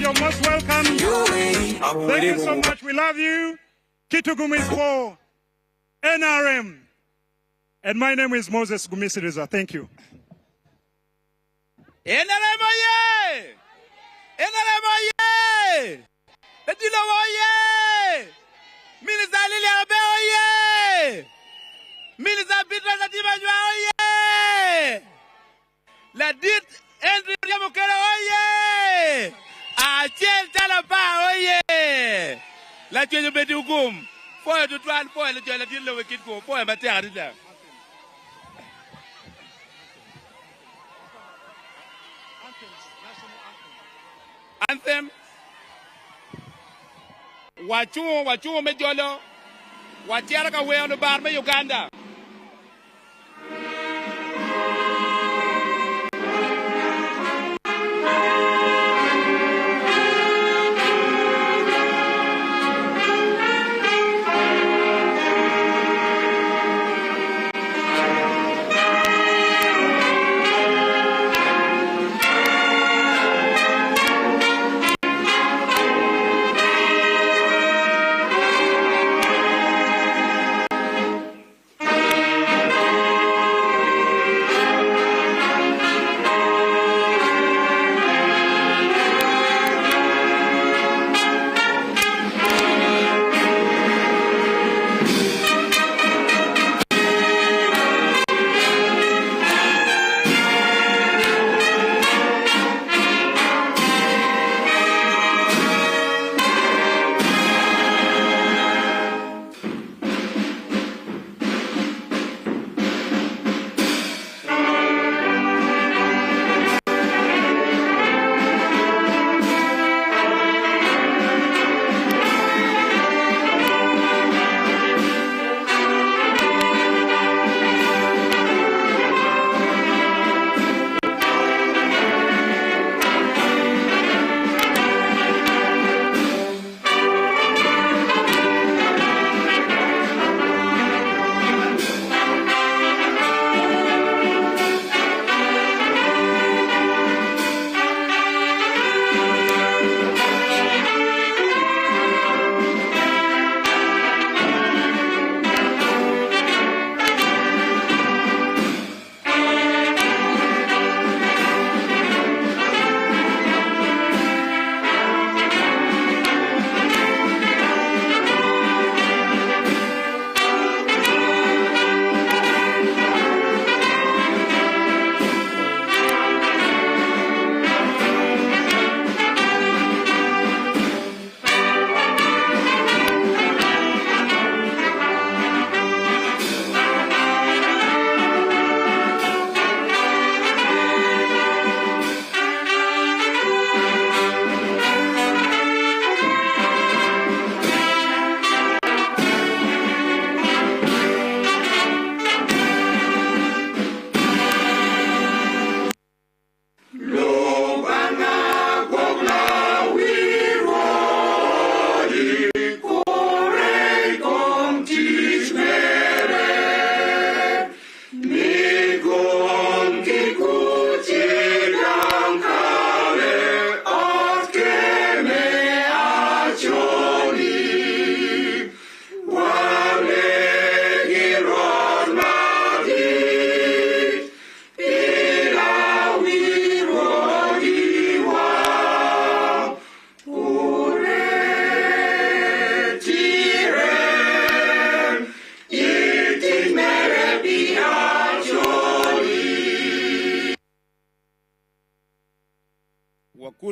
You're most welcome. Thank you so much. We love you. Kitgum is for NRM. And my name is Moses Gumisiriza. Thank you. NRM oye! NRM oye! Letilo oye! Minister Lilia Abe oye! Minister Peter Satimajwa oye! Ladit Andrew Yamukere oye! Achel Talapa oye! La Chwe Beti Ugum. Foye to twan foye le Chwe la Dilo we Kitgum. Foye Mate Arida. Anthem. Wachu mejolo. Wachiara ka we on the bar me Uganda.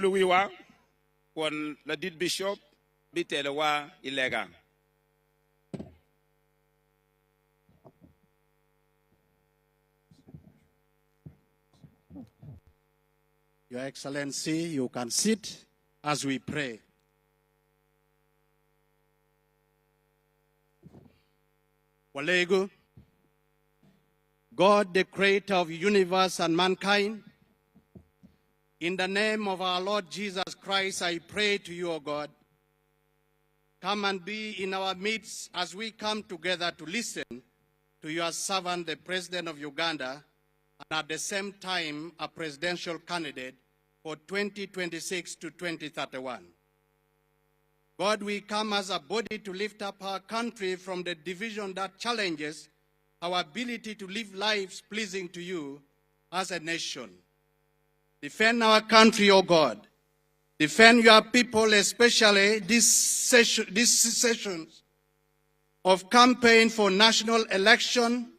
Wiwa, when the did bishop, bitelewa ilega. Your Excellency, you can sit as we pray. Walego, God, the creator of the universe and mankind, In the name of our Lord Jesus Christ, I pray to you, O God, come and be in our midst as we come together to listen to your servant, the President of Uganda, and at the same time, a presidential candidate for 2026 to 2031. God, we come as a body to lift up our country from the division that challenges our ability to live lives pleasing to you as a nation. Defend our country, O God. Defend your people, especially these sessions of campaign for national election.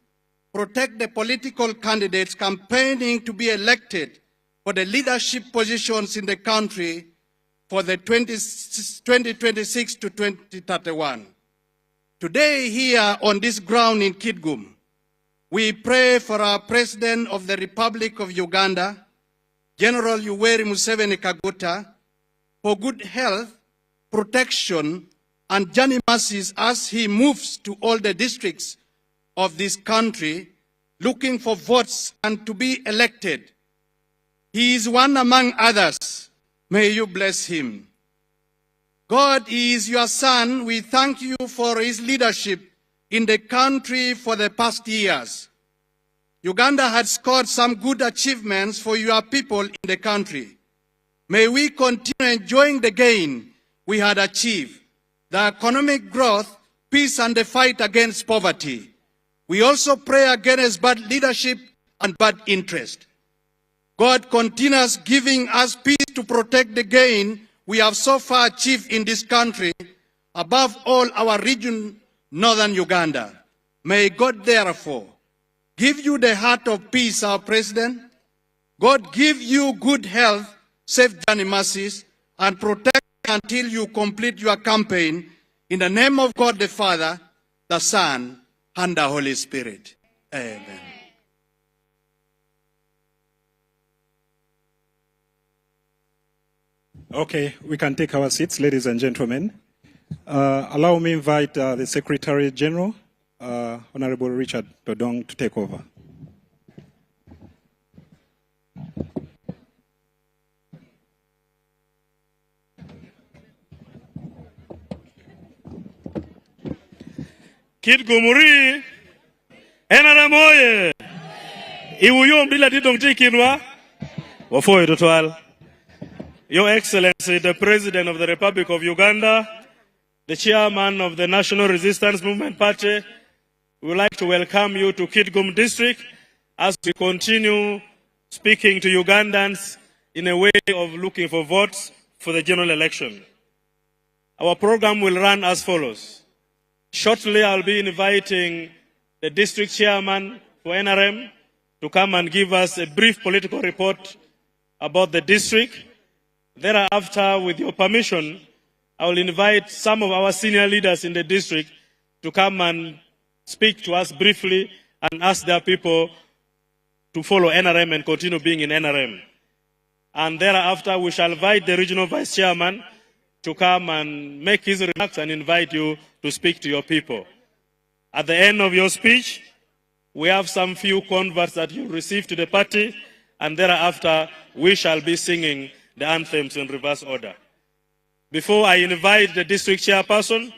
Protect the political candidates campaigning to be elected for the leadership positions in the country for the 2026 to 2031. Today here on this ground in Kitgum, we pray for our President of the Republic of Uganda, General Yoweri Museveni Kaguta, for good health, protection, and journey mercies as he moves to all the districts of this country, looking for votes and to be elected. He is one among others. May you bless him. God is your son. We thank you for his leadership in the country for the past years. Uganda had scored some good achievements for your people in the country. May we continue enjoying the gain we had achieved, the economic growth, peace, and the fight against poverty. We also pray against bad leadership and bad interest. God continues giving us peace to protect the gain we have so far achieved in this country, above all our region, northern Uganda. May God therefore give you the heart of peace, our President. God give you good health, safe journey mercies, and protect until you complete your campaign. In the name of God the Father, the Son, and the Holy Spirit. Amen. Okay, we can take our seats, ladies and gentlemen. Allow me to invite the Secretary General, Honorable Richard Dodong, to take over. Kitgum Enaramoye Iwuyo Mdila Didong Tikinwa Wafoye Dotwal. Your Excellency, the President of the Republic of Uganda, the Chairman of the National Resistance Movement Party, we would like to welcome you to Kitgum District as we continue speaking to Ugandans in a way of looking for votes for the general election. Our program will run as follows. Shortly, I'll be inviting the District Chairman for NRM to come and give us a brief political report about the district. Thereafter, with your permission, I will invite some of our senior leaders in the district to come and speak to us briefly and ask their people to follow NRM and continue being in NRM. And thereafter, we shall invite the Regional Vice Chairman to come and make his remarks and invite you to speak to your people. At the end of your speech, we have some few converts that you receive to the party, and thereafter, we shall be singing the anthems in reverse order. Before I invite the district chairperson,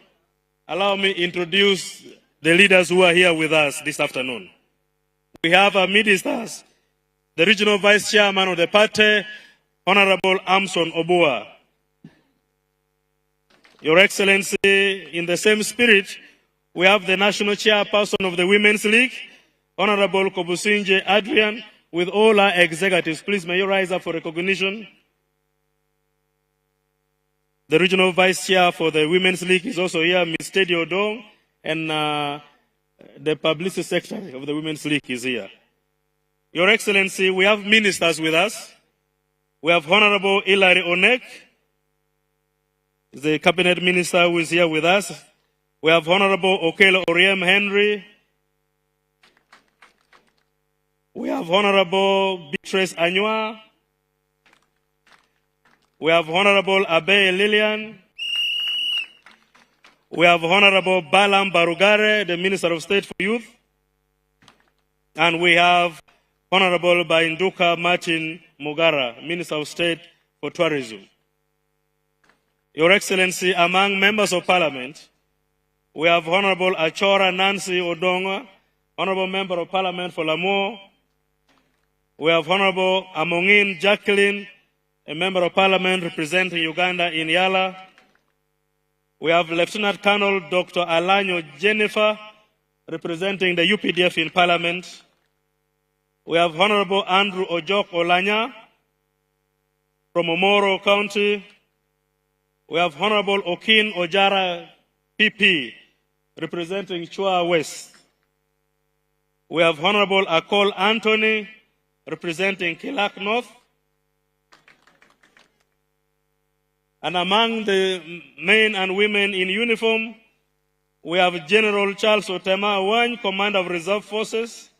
allow me to introduce the leaders who are here with us this afternoon. We have our ministers, the regional vice chairman of the party, Honorable Amson Obua. Your Excellency, in the same spirit, we have the national chairperson of the Women's League, Honorable Kobusinje Adrian, with all our executives. Please, may you rise up for recognition. The regional vice chair for the Women's League is also here, Ms. Teddy Odong, and the publicity secretary of the Women's League is here. Your Excellency, we have ministers with us. We have Honorable Hilary Onek, the cabinet minister who is here with us. We have Honorable Okelo Oriem Henry. We have Honorable Beatrice Anywa. We have Honorable Abe Lilian. We have Honorable Balam Barugare, the Minister of State for Youth. And we have Honorable Bainduka Martin Mugara, Minister of State for Tourism. Your Excellency, among members of Parliament, we have Honorable Achora Nancy Odonga, Honorable Member of Parliament for Lamour. We have Honorable Amongin Jacqueline, a Member of Parliament representing Uganda in Yala. We have Lieutenant Colonel Dr. Alanyo Jennifer, representing the UPDF in Parliament. We have Honorable Andrew Ojok Olanya from Omoro County. We have Honorable Okin Ojara PP, representing Chua West. We have Honorable Akol Anthony, representing Kilak North. And among the men and women in uniform, we have General Charles Otema Awany, Commander of Reserve Forces.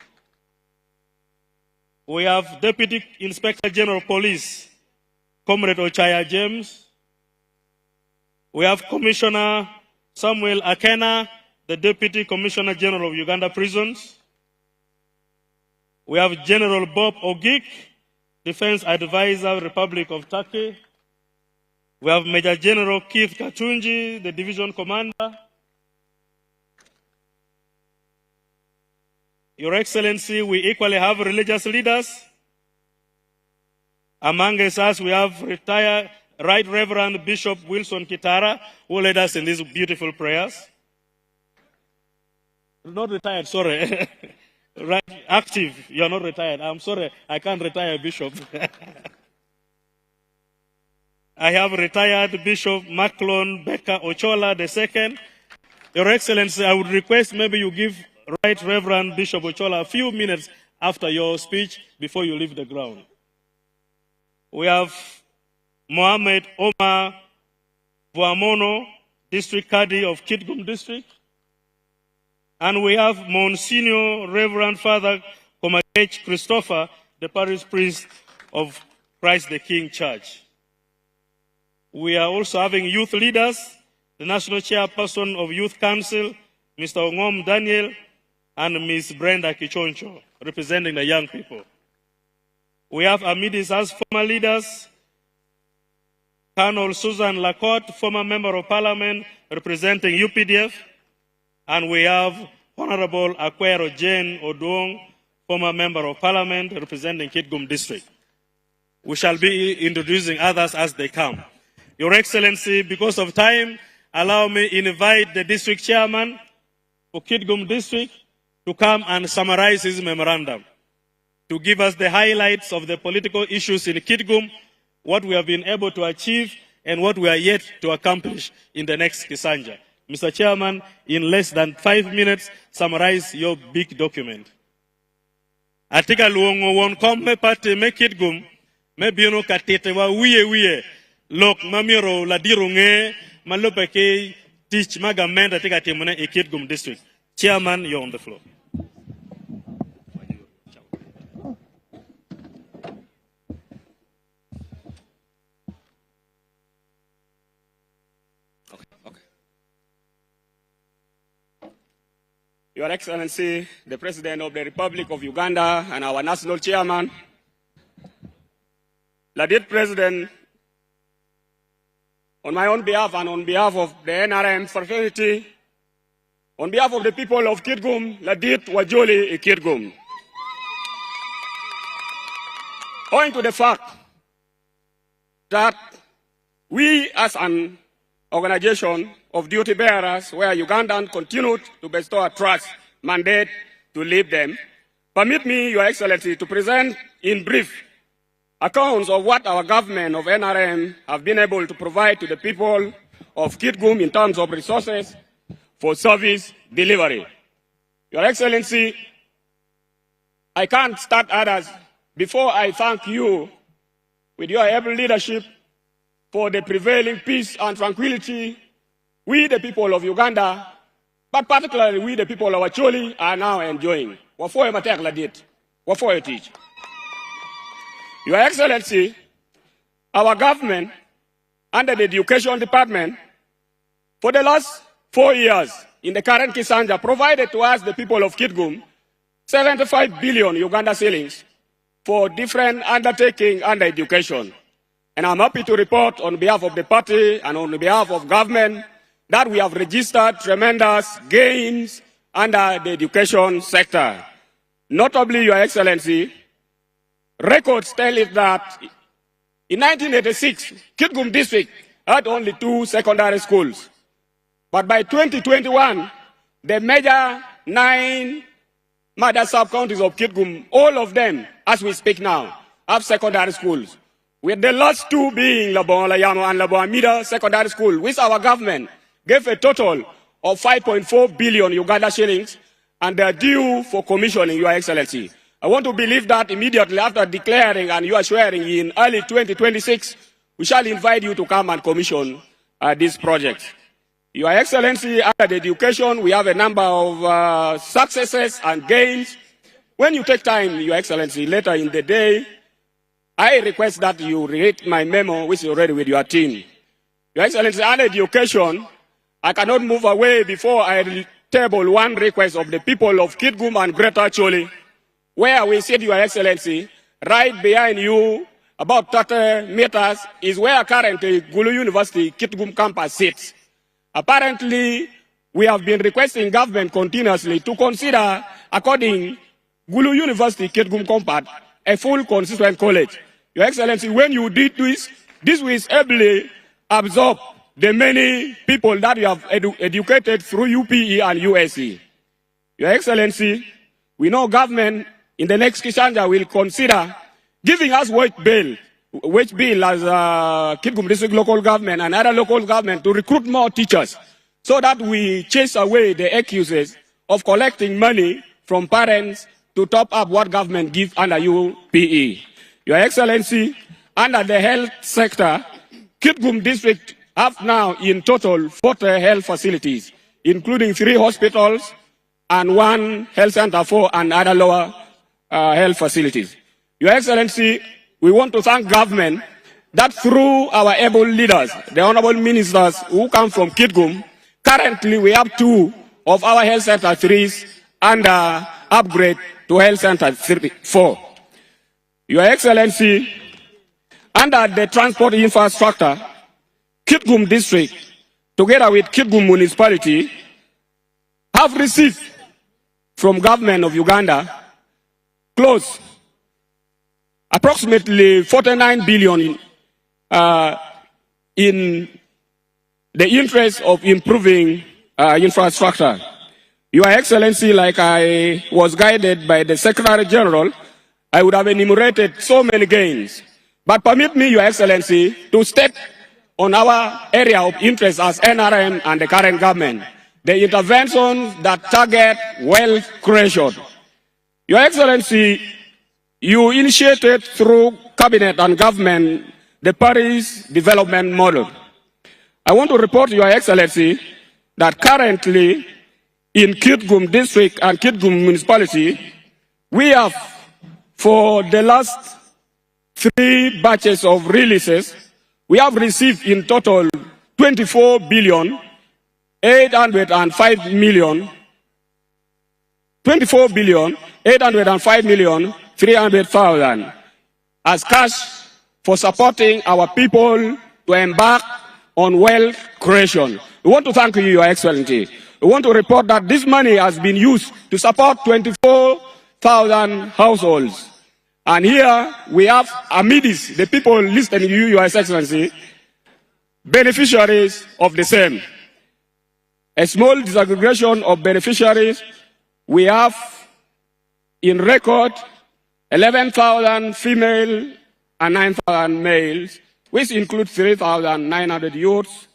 We have Deputy Inspector General of Police, Comrade Ochaya James. We have Commissioner Samuel Akena, the Deputy Commissioner General of Uganda Prisons. We have General Bob Ogik, Defense Advisor, Republic of Turkey. We have Major General Keith Katunji, the Division Commander. Your Excellency, we equally have religious leaders. Among us, we have retired Right Reverend Bishop Wilson Kitara, who led us in these beautiful prayers. Not retired, sorry. Right, active, you're not retired. I'm sorry, I can't retire, Bishop. I have retired Bishop Macklon Becker Ochola II. Your Excellency, I would request maybe you give Right Reverend Bishop Ochola a few minutes after your speech before you leave the ground. We have Mohammed Omar Vuamono, District Cadi of Kitgum District. And we have Monsignor Reverend Father Komagech Christopher, the parish priest of Christ the King Church. We are also having youth leaders, the National Chairperson of Youth Council, Mr. Ongom Daniel, and Ms. Brenda Kichoncho, representing the young people. We have amidst us former leaders, Colonel Susan Lacotte, former Member of Parliament, representing UPDF, and we have Honorable Akwero Jane Oduong, former Member of Parliament, representing Kitgum District. We shall be introducing others as they come. Your Excellency, because of time, allow me to invite the District Chairman for Kitgum District to come and summarize his memorandum, to give us the highlights of the political issues in Kitgum, what we have been able to achieve, and what we are yet to accomplish in the next Kisanja. Mr. Chairman, in less than 5 minutes, summarize your big document. Article luongo won komme pate me Kitgum, me bino katete wa wiye, lok mamiro la dirunge, malopeke teach magamenda tika timune e Kitgum District. Chairman, you're on the floor. Your Excellency, the President of the Republic of Uganda and our National Chairman, Ladit President, on my own behalf and on behalf of the NRM fraternity, on behalf of the people of Kitgum, Ladit Wajoli Kitgum. Owing to the fact that we as an organization of duty bearers where Ugandans continued to bestow a trust mandate to lead them, permit me, Your Excellency, to present in brief accounts of what our government of NRM have been able to provide to the people of Kitgum in terms of resources for service delivery. Your Excellency, I can't start others before I thank you with your able leadership for the prevailing peace and tranquility we, the people of Uganda, but particularly we, the people of Acholi, are now enjoying. Wafo matek ladit, wafo teach. Your Excellency, our government, under the Education Department, for the last 4 years in the current Kisanja, provided to us, the people of Kitgum, 75 billion Uganda shillings for different undertakings under education. And I'm happy to report on behalf of the party and on behalf of government that we have registered tremendous gains under the education sector. Notably, Your Excellency, records tell it that in 1986, Kitgum district had only 2 secondary schools. But by 2021, the major 9 mother sub-counties of Kitgum, all of them, as we speak now, have secondary schools, with the last 2 being Labon Layano and Labon Mida Secondary School, which our government gave a total of 5.4 billion Uganda shillings, and they are due for commissioning, Your Excellency. I want to believe that immediately after declaring and you are swearing in early 2026, we shall invite you to come and commission this project. Your Excellency, under the education, we have a number of successes and gains. When you take time, Your Excellency, later in the day, I request that you read my memo, which is already with your team. Your Excellency, under education, I cannot move away before I table one request of the people of Kitgum and Greater Choli, where we said, Your Excellency, right behind you, about 30 meters, is where currently Gulu University Kitgum campus sits. Apparently, we have been requesting government continuously to consider, according Gulu University Kitgum campus, a full constituent college. Your Excellency, when you did this will ably absorb the many people that you have educated through UPE and USC. Your Excellency, we know government in the next Kishanja will consider giving us wage bill as Kitgum District local government and other local government to recruit more teachers so that we chase away the accusers of collecting money from parents to top up what government gives under UPE. Your Excellency, under the health sector, Kitgum District have now in total 40 health facilities, including 3 hospitals and 1 health center for and other lower health facilities. Your Excellency, we want to thank government that through our able leaders, the honorable ministers who come from Kitgum, currently we have 2 of our health center 3s under upgrade to health center 4. Your Excellency, under the transport infrastructure, Kitgum District, together with Kitgum Municipality, have received from government of Uganda close approximately 49 billion in the interest of improving infrastructure. Your Excellency, like I was guided by the Secretary General, I would have enumerated so many gains. But permit me, Your Excellency, to step on our area of interest as NRM and the current government, the interventions that target wealth creation. Your Excellency, you initiated through cabinet and government the Paris development model. I want to report to Your Excellency that currently in Kitgum District and Kitgum Municipality, we have, for the last 3 batches of releases, we have received in total 24 billion 805 million 24 billion 805 million 300,000 as cash for supporting our people to embark on wealth creation. We want to thank you, Your Excellency. We want to report that this money has been used to support 24,000 households. And here we have amidst the people listening to you, Your Excellency, beneficiaries of the same. A small disaggregation of beneficiaries, we have in record 11,000 female and 9,000 males, which include 3,900 youths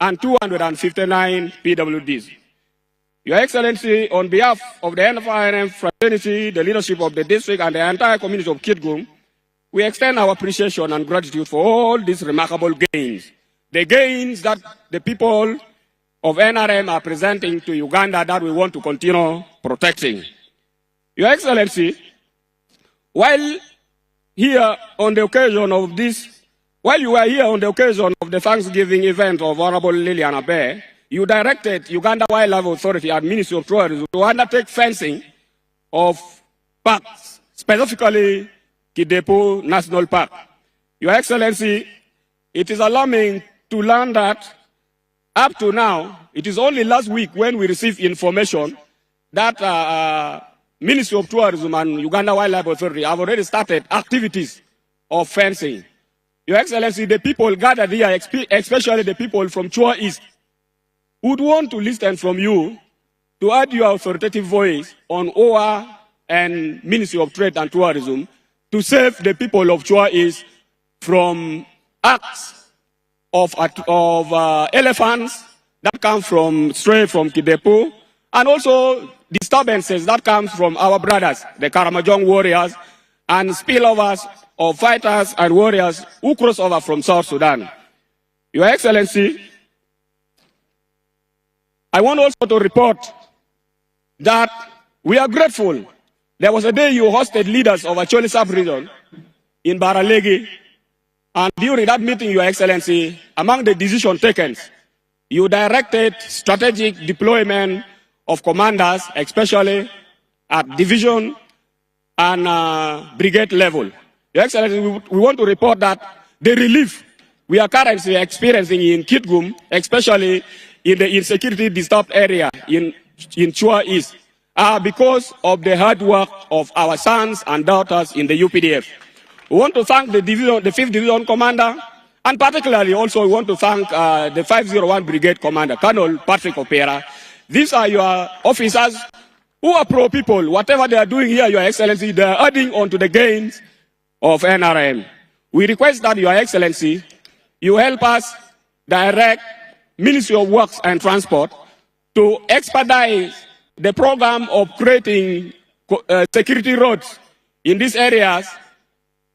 and 259 PWDs. Your Excellency, on behalf of the NFINM fraternity, the leadership of the district, and the entire community of Kitgum, we extend our appreciation and gratitude for all these remarkable gains. The gains that the people of NRM are presenting to Uganda that we want to continue protecting. Your Excellency, while you were here on the occasion of the Thanksgiving event of Honorable Lilian Abe, you directed Uganda Wildlife Authority and Ministry of Tourism to undertake fencing of parks, specifically Kidepo National Park. Your Excellency, it is alarming to learn that up to now, it is only last week when we received information that Ministry of Tourism and Uganda Wildlife Authority have already started activities of fencing. Your Excellency, the people gathered here, especially the people from Chua East, would want to listen from you to add your authoritative voice on OA and Ministry of Trade and Tourism to save the people of Chua East from acts of elephants that come from stray from Kidepo, and also disturbances that come from our brothers, the Karamojong warriors, and spillovers of fighters and warriors who cross over from South Sudan. Your Excellency, I want also to report that we are grateful. There was a day you hosted leaders of Acholi sub-region in Baralegi, and during that meeting, Your Excellency, among the decisions taken, you directed strategic deployment of commanders, especially at division and brigade level. Your Excellency, we want to report that the relief we are currently experiencing in Kitgum, especially in the insecurity disturbed area in Chua East, are because of the hard work of our sons and daughters in the UPDF. We want to thank the 5th Division Commander, and particularly also we want to thank the 501 Brigade Commander, Colonel Patrick Opera. These are your officers who are pro-people. Whatever they are doing here, Your Excellency, they are adding on to the gains of NRM. We request that, Your Excellency, you help us direct Ministry of Works and Transport to expedite the program of creating security roads in these areas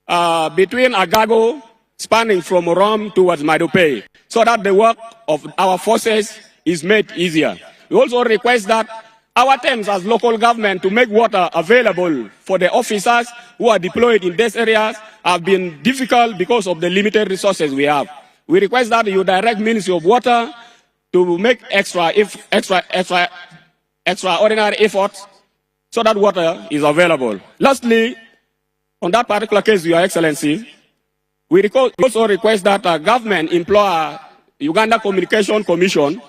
between Agago, spanning from Rom towards Madope, so that the work of our forces is made easier. We also request that our attempts as local government to make water available for the officers who are deployed in these areas have been difficult because of the limited resources we have. We request that you direct Ministry of Water to make extraordinary efforts so that water is available. Lastly, on that particular case, Your Excellency, we also request that government employ Uganda Communication Commission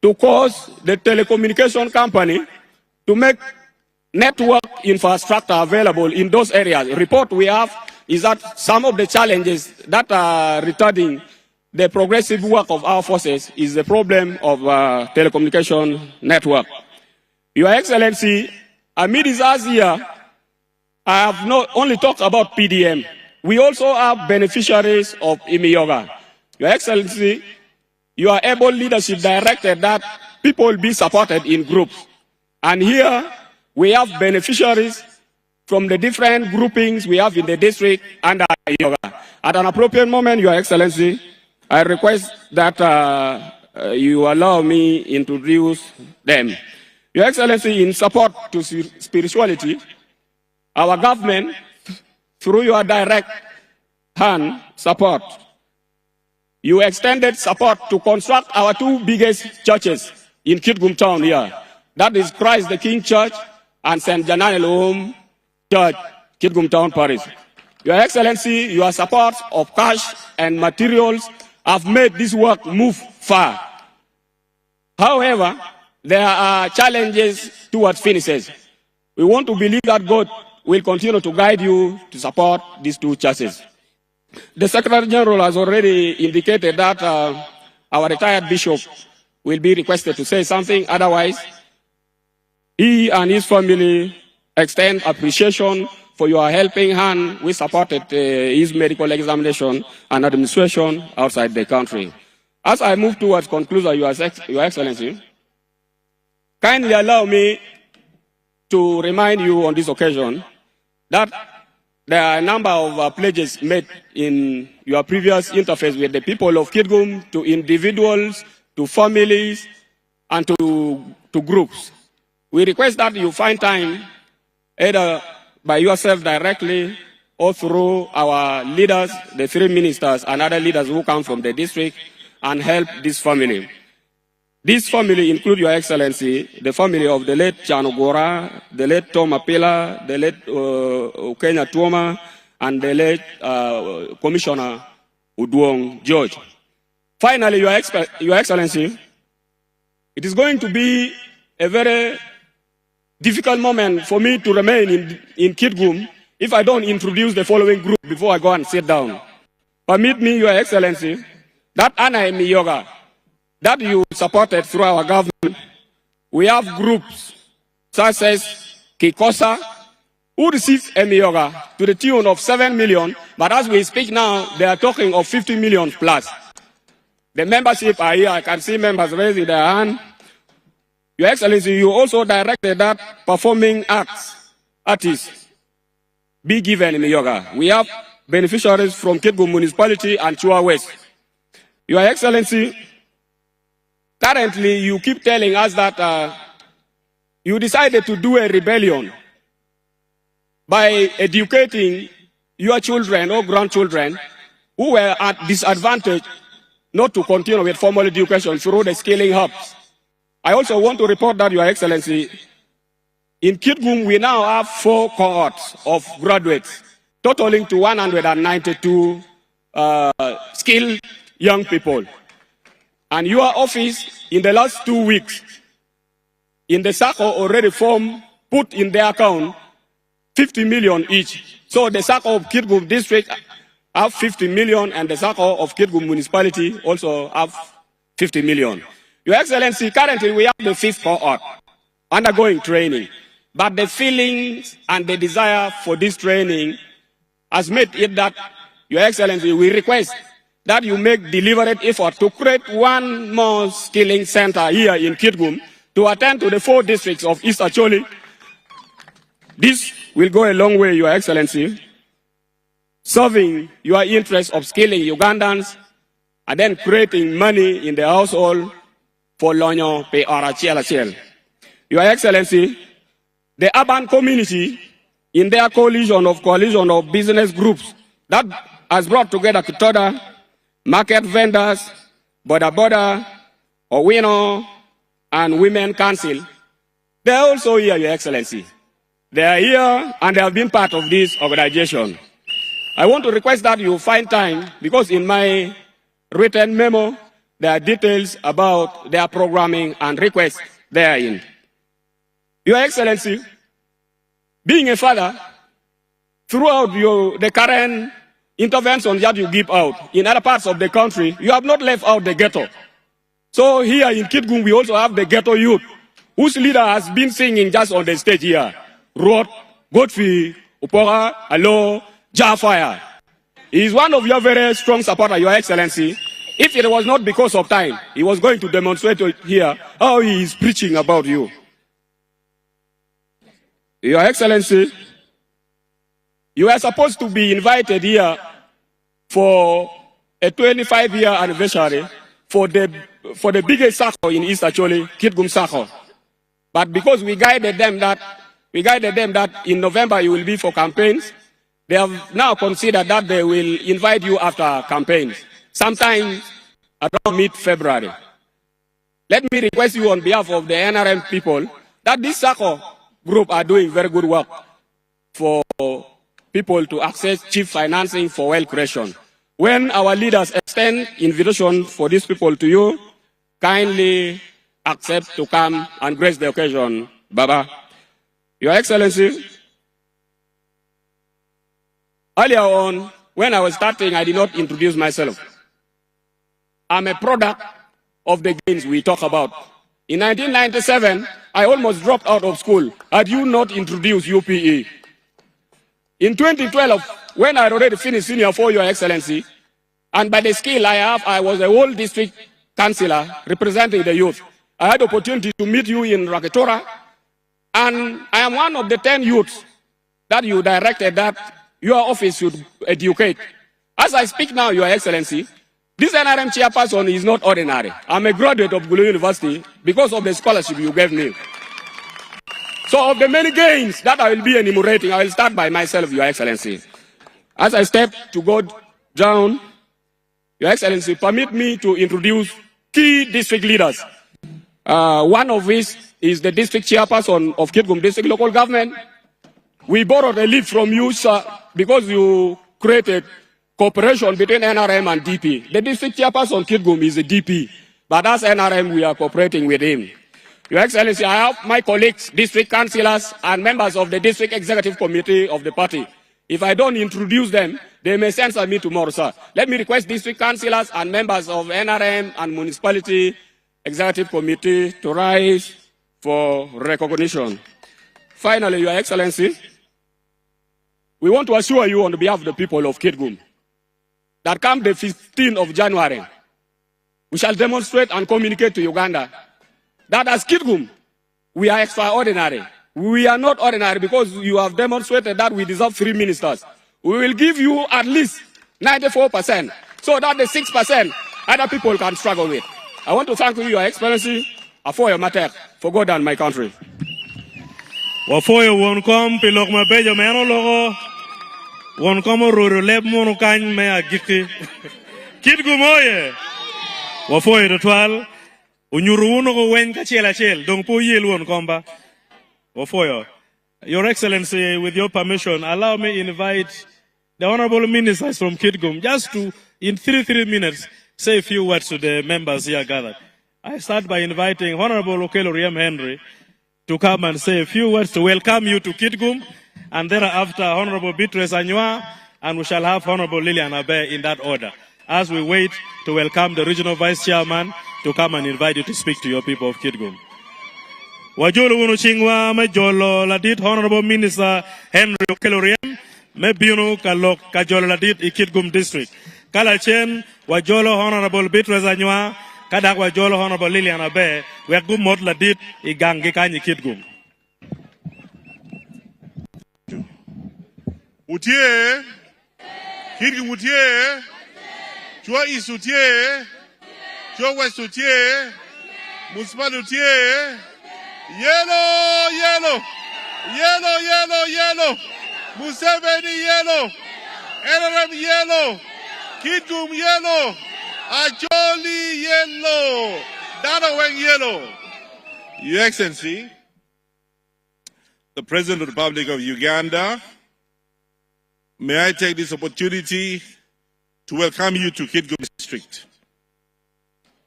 to cause the telecommunication company to make network infrastructure available in those areas. The report we have is that some of the challenges that are retarding the progressive work of our forces is the problem of telecommunication network. Your Excellency, amid this year, I have not only talked about PDM. We also have beneficiaries of Imiyoga. Your Excellency, your able leadership directed that people be supported in groups. And here we have beneficiaries from the different groupings we have in the district under Imiyoga. At an appropriate moment, Your Excellency, I request that you allow me to introduce them. Your Excellency, in support to spirituality, our government, through your direct hand support, you extended support to construct our two biggest churches in Kitgum town here. That is Christ the King Church and St. Janan Elohim Church, Kitgum town, Paris. Your Excellency, your support of cash and materials have made this work move far. However, there are challenges towards finishes. We want to believe that God will continue to guide you to support these two churches. The Secretary General has already indicated that our retired bishop will be requested to say something. Otherwise, he and his family extend appreciation for your helping hand. We supported his medical examination and administration outside the country. As I move towards conclusion, Your Excellency, kindly allow me to remind you on this occasion that there are a number of pledges made in your previous interface with the people of Kitgum, to individuals, to families, and to groups. We request that you find time, either by yourself directly or through our leaders, the 3 ministers and other leaders who come from the district, and help this family. This family include, Your Excellency, the family of the late Chanogora, the late Tom Apila, the late Ukenya Tuoma, and the late Commissioner Udwong George. Finally, Your Excellency, it is going to be a very difficult moment for me to remain in Kitgum if I don't introduce the following group before I go and sit down. Permit me, Your Excellency, that Anoonya Yoga that you supported through our government, we have groups such as Kikosa, who received Yoga to the tune of 7 million, but as we speak now, they are talking of 50 million plus. The membership are here. I can see members raising their hand. Your Excellency, you also directed that performing artists be given Yoga. We have beneficiaries from Kitgum Municipality and Chua West. Your Excellency, currently you keep telling us that you decided to do a rebellion by educating your children or grandchildren who were at disadvantage not to continue with formal education through the skilling hubs. I also want to report that, Your Excellency, in Kitgum we now have 4 cohorts of graduates, totaling to 192 skilled young people. And your office, in the last 2 weeks, in the SACCO already put in their account 50 million each. So the SACCO of Kitgum district have 50 million and the SACCO of Kitgum municipality also have 50 million. Your Excellency, currently we have the 5th cohort undergoing training. But the feelings and the desire for this training has made it that, Your Excellency, we request that you make deliberate effort to create one more skilling center here in Kitgum to attend to the 4 districts of East Acholi. This will go a long way, Your Excellency, serving your interest of skilling Ugandans and then creating money in the household for Lonyo PRHLHL. Your Excellency, the urban community in their coalition of business groups that has brought together Kitoda, market vendors, Boda, Owino, and Women Council, they are also here, Your Excellency. They are here and they have been part of this organization. I want to request that you find time, because in my written memo, there are details about their programming and requests therein. Your Excellency, being a father, throughout the current interventions that you give out in other parts of the country, you have not left out the ghetto. So here in Kitgum, we also have the ghetto youth, whose leader has been singing just on the stage here. Rod, Godfrey, Upora, Alo, Jafire. He is one of your very strong supporters, Your Excellency. If it was not because of time, he was going to demonstrate here how he is preaching about you. Your Excellency, you are supposed to be invited here for a 25-year anniversary for the biggest SACCO in East Acholi, Kitgum SACCO. But because we guided them that in November you will be for campaigns, they have now considered that they will invite you after campaigns, sometime around mid-February. Let me request you on behalf of the NRM people that this SACCO group are doing very good work for people to access cheap financing for wealth creation. When our leaders extend invitation for these people to you, kindly accept to come and grace the occasion, Baba. Your Excellency, earlier on, when I was starting, I did not introduce myself. I'm a product of the gains we talk about. In 1997, I almost dropped out of school had you not introduced UPE. In 2012, when I already finished senior 4, Your Excellency, and by the skill I have, I was a whole district councillor representing the youth. I had the opportunity to meet you in Raketora, and I am one of the 10 youths that you directed that your office should educate. As I speak now, Your Excellency, this NRM chairperson is not ordinary. I'm a graduate of Gulu University because of the scholarship you gave me. So of the many gains that I will be enumerating, I will start by myself, Your Excellency. As I step to go down, Your Excellency, permit me to introduce key district leaders. One of which is the district chairperson of Kitgum District Local Government, We borrowed a leaf from you, sir, because you created cooperation between NRM and DP. The district chairperson, Kitgum, is a DP, but as NRM, we are cooperating with him. Your Excellency, I have my colleagues, district councillors, and members of the district executive committee of the party. If I don't introduce them, they may censor me tomorrow, sir. Let me request district councillors and members of NRM and municipality executive committee to rise for recognition. Finally, Your Excellency, we want to assure you on behalf of the people of Kitgum that come the 15th of January, we shall demonstrate and communicate to Uganda that as Kitgum, we are extraordinary. We are not ordinary because you have demonstrated that we deserve 3 ministers. We will give you at least 94% so that the 6% other people can struggle with. I want to thank you, Your Excellency, for your matter, for God and my country. Wafoyo won kom pilok ma bejo meno logo won kom ruru leb monu kany me agiki Kitgum oye wafoyo dotwal unyuru uno go wen ka chel dong po yel won komba wafoyo. Your Excellency, with your permission, allow me invite the honorable ministers from Kitgum just to in 3 minutes say a few words to the members here gathered. I start by inviting Honorable Okello Riem Henry to come and say a few words to welcome you to Kitgum, and thereafter Honorable Beatrice Anoonya, and we shall have Honorable Lillian Abe in that order, as we wait to welcome the Regional Vice Chairman to come and invite you to speak to your people of Kitgum. Wajolo wunu chingwa me jolo ladit Honorable Minister Henry Okello Riem me biunu kalok kajolo ladit I Kitgum District. Kala chen wajolo Honorable Beatrice Anoonya kadak wajolo Honorable Lillian Abe wegum mod ladit I gangi kanyi Kitgum. Utie Kitgum utie Chua East utie Chua West utie Municipal utie Yellow, yellow, yellow, yellow, yellow. Museveni yellow. NRM yellow. Kitgum yellow. Acholi yellow. Danaweng yellow. Your Excellency, the President of the Republic of Uganda, may I take this opportunity to welcome you to Kitgum District.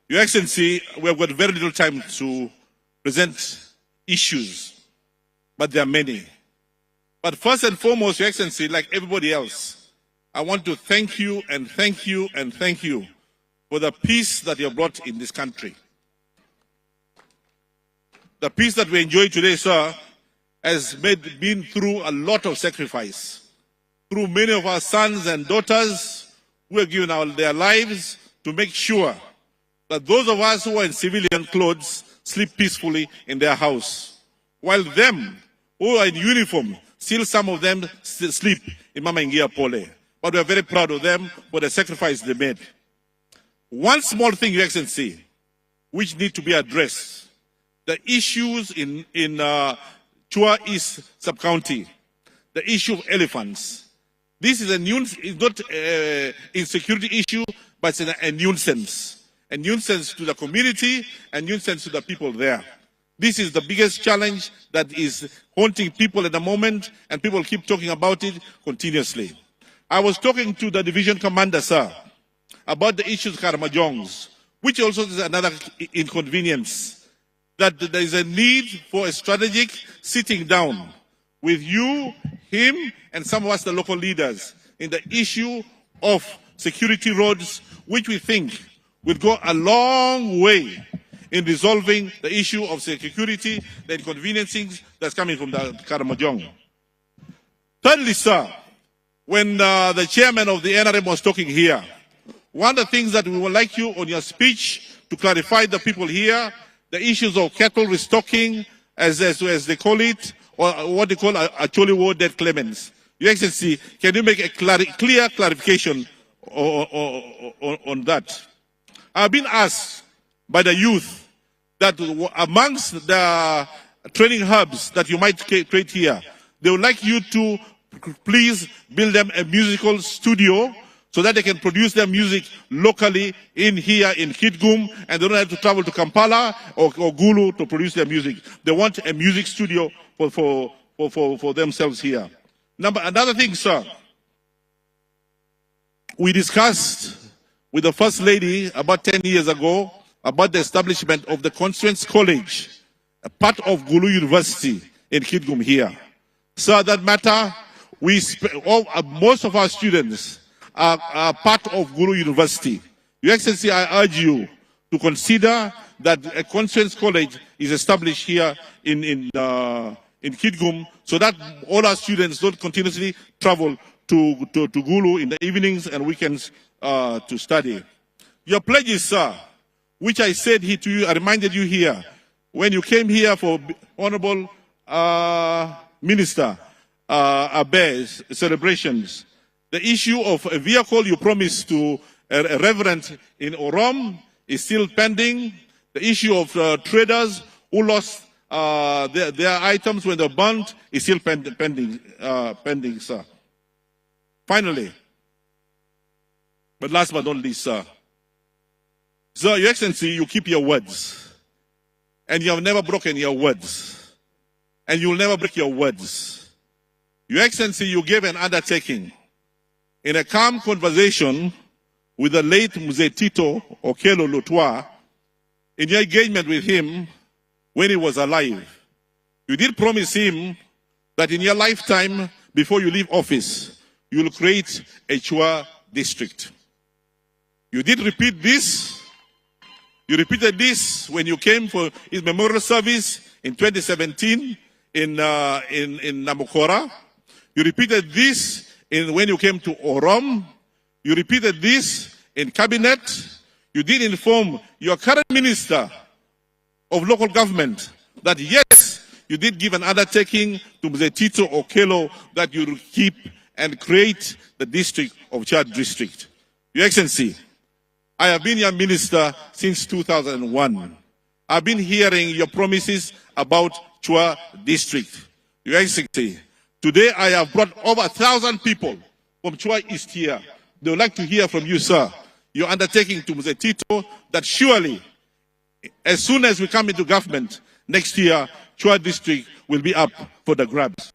Your Excellency, we have got very little time to present issues, but there are many. But first and foremost, Your Excellency, like everybody else, I want to thank you and thank you and thank you for the peace that you have brought in this country. The peace that we enjoy today, sir, has been through a lot of sacrifice, through many of our sons and daughters who have given their lives to make sure that those of us who are in civilian clothes sleep peacefully in their house, while them who are in uniform, still some of them still sleep in Mama Ingia Pole. But we are very proud of them for the sacrifice they made. One small thing, Your Excellency, which need to be addressed, the issues in Chua East Sub-County, the issue of elephants. This is it's not an insecurity issue, but it's a nuisance. A nuisance to the community, a nuisance to the people there. This is the biggest challenge that is haunting people at the moment, and people keep talking about it continuously. I was talking to the division commander, sir, about the issues of Karamajongs, which also is another inconvenience, that there is a need for a strategic sitting down with you, him, and some of us, the local leaders, in the issue of security roads, which we think will go a long way in resolving the issue of security, the inconveniencing that's coming from the Karamojong. Thirdly, sir, when the chairman of the NRM was talking here, one of the things that we would like you on your speech to clarify the people here, the issues of cattle restocking, as they call it, or what they call actually war debt claimants. Your Excellency, can you make a clear clarification on that? I've been asked by the youth that amongst the training hubs that you might create here, they would like you to please build them a musical studio so that they can produce their music locally here in Kitgum, and they don't have to travel to Kampala or Gulu to produce their music. They want a music studio for for themselves here. Another thing, sir. We discussed with the First Lady about 10 years ago about the establishment of the Constituents College, a part of Gulu University in Kitgum here. Sir, that matter, most of our students are part of Gulu University. Your Excellency, I urge you to consider that a Constituents College is established here in Kitgum, so that all our students don't continuously travel to Gulu in the evenings and weekends to study. Your pledges, sir, which I said here to you, I reminded you here, when you came here for Honorable Minister Abe's celebrations, the issue of a vehicle you promised to a reverend in Orom is still pending. The issue of traders who lost their items when they were burnt is still pending, sir. Finally, but last but not least, sir. Sir, Your Excellency, you keep your words. And you have never broken your words. And you will never break your words. Your Excellency, you gave an undertaking in a calm conversation with the late Mzee Tito Okello Lutwa, in your engagement with him when he was alive. You did promise him that in your lifetime, before you leave office, you will create a Chua district. You did repeat this. You repeated this when you came for his memorial service in 2017 in Namokora. You repeated this when you came to Orom. You repeated this in cabinet. You did inform your current minister of local government that yes, you did give an undertaking to Mzee Tito Okello that you will keep and create the district of Chad District. Your Excellency, I have been your minister since 2001. I've been hearing your promises about Chua District. Your Excellency, today I have brought over 1,000 people from Chua East here. They would like to hear from you, sir. You're undertaking to Mzee Tito that surely, as soon as we come into government next year, Chua District will be up for the grabs.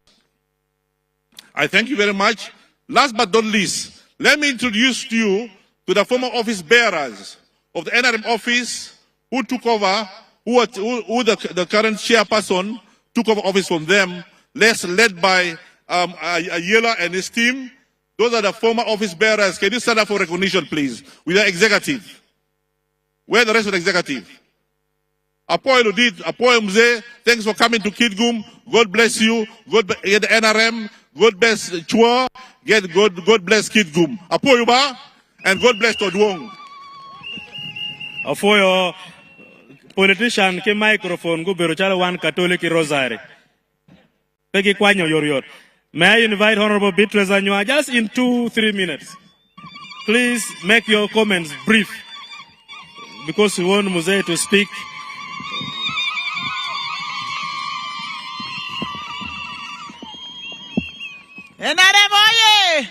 I thank you very much. Last but not least, let me introduce to you to the former office bearers of the NRM office who took over, the current chairperson took over office from them, led by Ayela and his team. Those are the former office bearers. Can you stand up for recognition, please, with the executive? Where the rest of the executive? Apoy Ludit, Apoy Mzee, thanks for coming to Kitgum. God bless you. God bless the NRM. God bless Chua. God bless Kitgum. Apoy Uba, and God bless Todwong. Apoy politician ke microphone go berochala one Catholic rosary. Pegi kwanyo yor. May I invite Honorable Beatrice Anoonya just in 2-3 minutes. Please make your comments brief because we want Mzee to speak. NRM oye!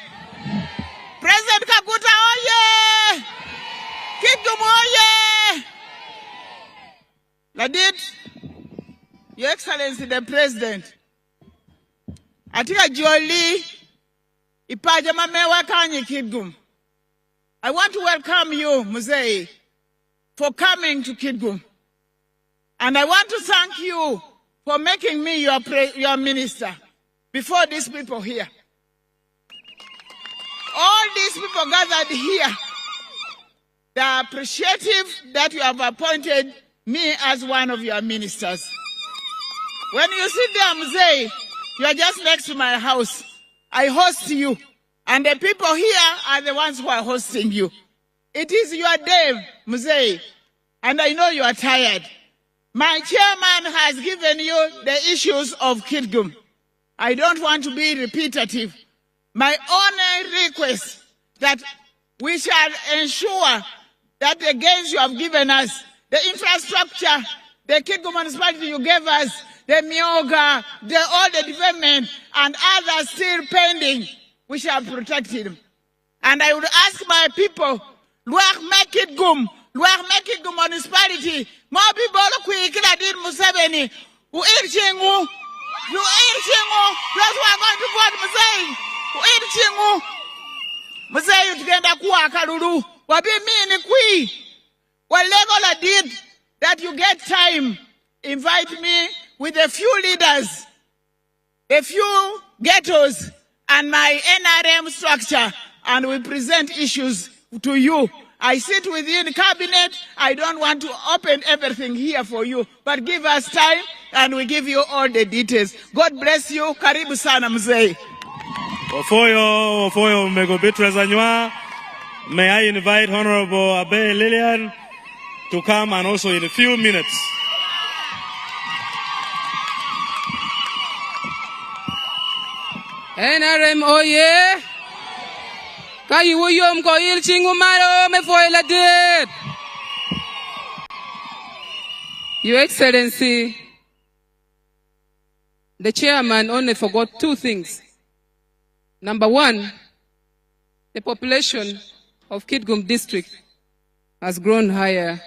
President Kaguta oye! Kitgum oye! Ladit, Your Excellency the President, Atika Joli, Ipajama mewa kanyi Kitgum. I want to welcome you, Mzee, for coming to Kitgum. And I want to thank you for making me your minister before these people here. All these people gathered here, they are appreciative that you have appointed me as one of your ministers. When you sit there, Mzee, you are just next to my house. I host you. And the people here are the ones who are hosting you. It is your day, Mzee. And I know you are tired. My chairman has given you the issues of Kitgum. I don't want to be repetitive. My only request that we shall ensure that the gains you have given us, the infrastructure, the Kitgum municipality you gave us, the Mioga, all the development, and others still pending, we shall protect it. And I would ask my people, make Kitgum municipality, more people who did Museveni, who You eat chingu. That's why I'm going to vote Museveni. You eat chingu. Museveni tugenda kuwa Kalulu. Wabi mini kui. Whatever I did, that you get time, invite me with a few leaders, a few ghettos, and my NRM structure, and we present issues to you. I sit within cabinet. I don't want to open everything here for you, but give us time, and we give you all the details. God bless you. Karibu sana mzee. Ofoyo Megobitrazanywa. May I invite Honorable Abe Lillian to come and also in a few minutes. NRM oye. Kayuyom ko il chingumaro me foila did. Your Excellency, the chairman only forgot two things. Number one, the population of Kitgum district has grown higher,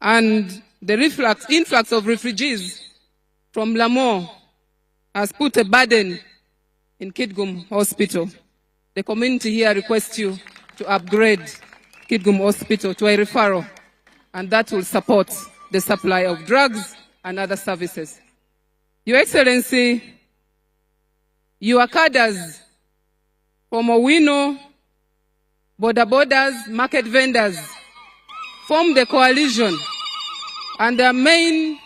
and the influx of refugees from Lamore has put a burden in Kitgum Hospital. The community here requests you to upgrade Kitgum Hospital to a referral, and that will support the supply of drugs and other services. Your Excellency, your cadres from Owino, border borders, market vendors form the coalition, and their main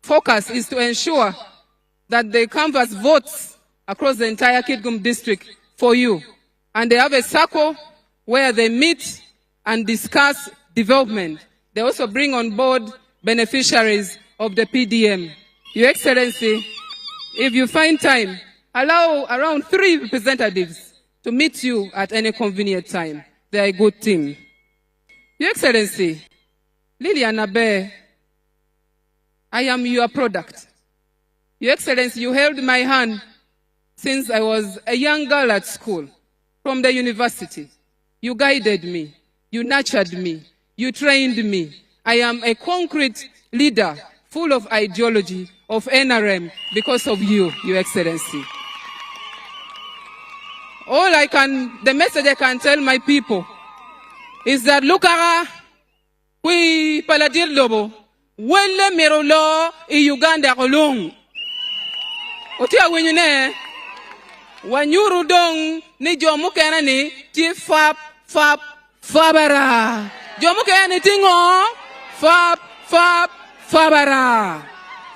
focus is to ensure that they canvass votes across the entire Kitgum district for you. And they have a circle where they meet and discuss development. They also bring on board beneficiaries of the PDM. Your Excellency, if you find time, allow around 3 representatives to meet you at any convenient time. They are a good team. Your Excellency, Lillian Abe, I am your product. Your Excellency, you held my hand since I was a young girl at school, from the university. You guided me. You nurtured me. You trained me. I am a concrete leader, full of ideology, of NRM, because of you, Your Excellency. The message I can tell my people is that Lukara, we paladir lobo, wele merolo I Uganda kolong. Otia wenyune, wanyuru dong ni jomu kena ni ti fabara. Jomu kena ni tingo fabara.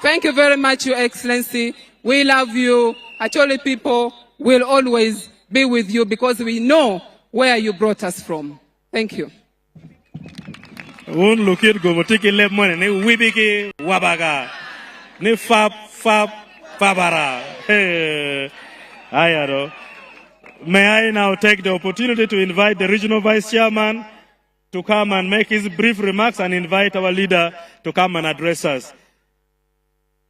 Thank you very much, Your Excellency. We love you. Acholi people will always be with you because we know where you brought us from. Thank you. Un lukir gomotiki lemone ne wibiki wabaga ne fabara. Ayaro. May I now take the opportunity to invite the regional vice chairman to come and make his brief remarks and invite our leader to come and address us.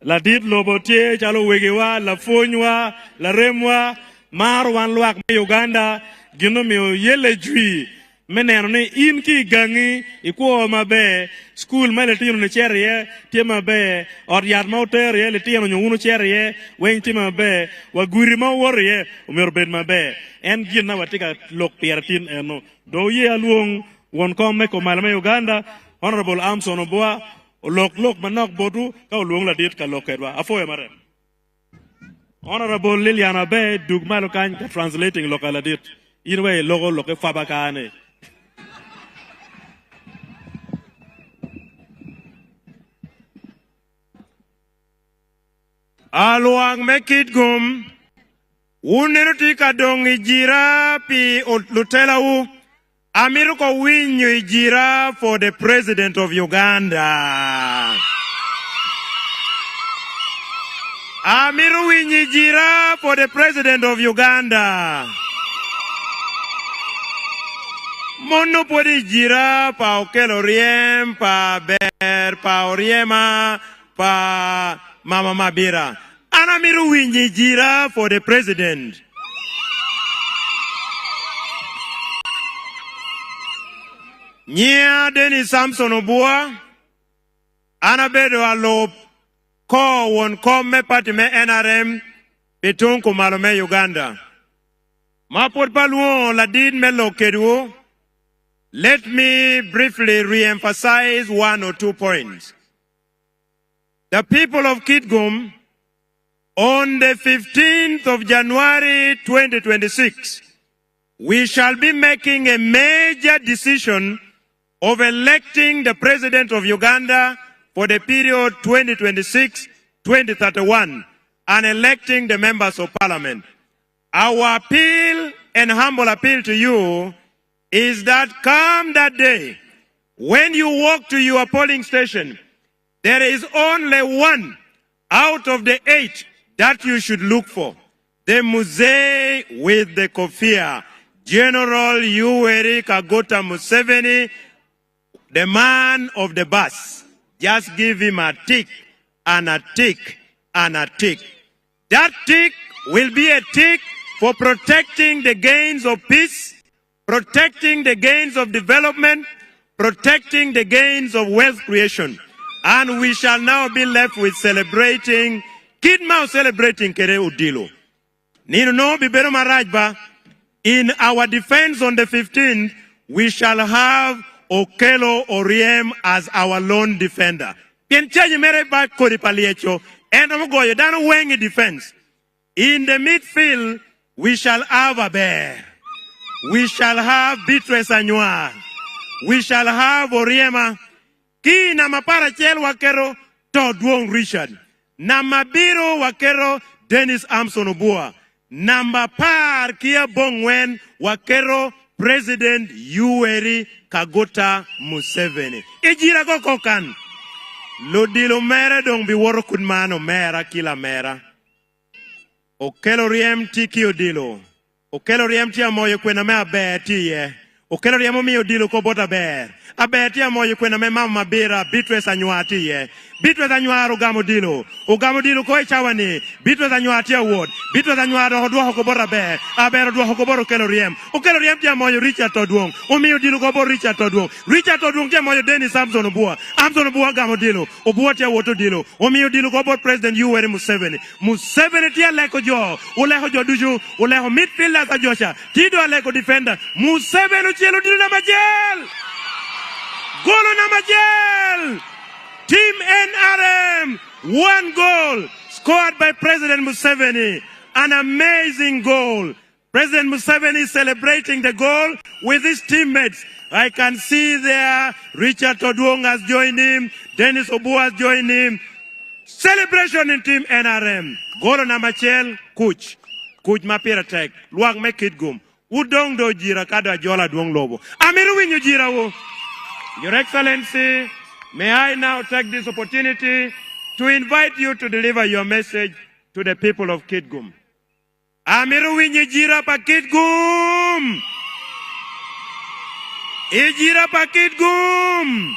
La dit lobotie chalo wegewa la fonywa la remwa marwan luak me Uganda gino me yele jui meneno ne inki gangi ikuo mabe school mele tino ne cherie tima be or yad mauter ye le tino nyunu cherie wen tima be wa guri ma worye umerben mabe en gina watika lok piertin eno do ye aluong won kom me ko malame Uganda Honorable Amson Oboa lok manok bodu ka luong la dit ka lokedwa afoya mare Honorable Liliana Bay dugmalo kan translating local dit inwe logo loke fabakane Aluang me Kitgum unero tika dong ijira pi lutela u amiru ko winyo ijira for the president of Uganda. Amiru winyo ijira for the president of Uganda. Mono podi jira pa okelo riem pa ber pa oriema pa Mama Mabira. Anamiru winyi jira for the president. Nyia Dennis Samson Obua. Anabedo alo ko won kom me party me NRM pitung kumalo me Uganda. Mapot paluo la din me lokedu. Let me briefly re-emphasize 1 or 2 points. The people of Kitgum, on the 15th of January 2026, we shall be making a major decision of electing the President of Uganda for the period 2026-2031 and electing the members of Parliament. Our appeal and humble appeal to you is that come that day, when you walk to your polling station, there is only one out of the 8 that you should look for. The Musee with the kofia, General Yoweri Kaguta Museveni, the man of the bus. Just give him a tick and a tick and a tick. That tick will be a tick for protecting the gains of peace, protecting the gains of development, protecting the gains of wealth creation. And we shall now be left with celebrating, Kidmau celebrating Kere Udilo. Nino no bibero marajba. In our defense on the 15th, we shall have Okello Oriem as our lone defender. Pienchaji mere ba kori paliecho. Endo mgoyo dano wengi defense. In the midfield, we shall have a bear. We shall have Beatrice Anoonya. We shall have Oriema. Ki na mapara chel wakero to Duong Richard. Na mabiro wakero Dennis Amson Obua. Number par kia bongwen wakero President Yoweri Kaguta Museveni. Ejira go kokan. Lodilo mera dong biworo kunmano mera kila mera. Okello Oriem tiki odilo. Okello Oriem tia moyo kwena me abeti ye. Okello Oriem mi odilo ko bota ber. Abeti ya moyo kwena me mama bira Beatrice Anoonya ti ye. Beatrice Anoonya ogamo dilo. Ogamo dilo ko echawani. Beatrice Anoonya tia ward. Beatrice Anoonya hodwa hoko bota ber. Aber hodwa hoko bota Okello Oriem. Okello Oriem tia moyo Richard Todwong. Omi odilo ko bota Richard Todwong. Richard Todwong tia moyo Dennis Amson Obua. Amson Obua gamo dilo. Obua tia woto dilo. Omi odilo ko bota President Yoweri Museveni. Museveni tia leko jo. Oleho jo duju. Oleho midfielder sa josha. Tido aleko defender. Museveni tia dilo na majel. Golo na majel. Team NRM, 1 goal scored by President Museveni. An amazing goal. President Museveni is celebrating the goal with his teammates. I can see there Richard Todwong has joined him. Dennis Obua has joined him. Celebration in Team NRM. Golo na majel, Kuch. Kuch mapira tek. Luang me Kitgum. Udong do jira kada jola duong lobo. Amiru winyo jira wo. Your Excellency, may I now take this opportunity to invite you to deliver your message to the people of Kitgum. Amiru winyi jira pa Kitgum! Ijira pa Kitgum!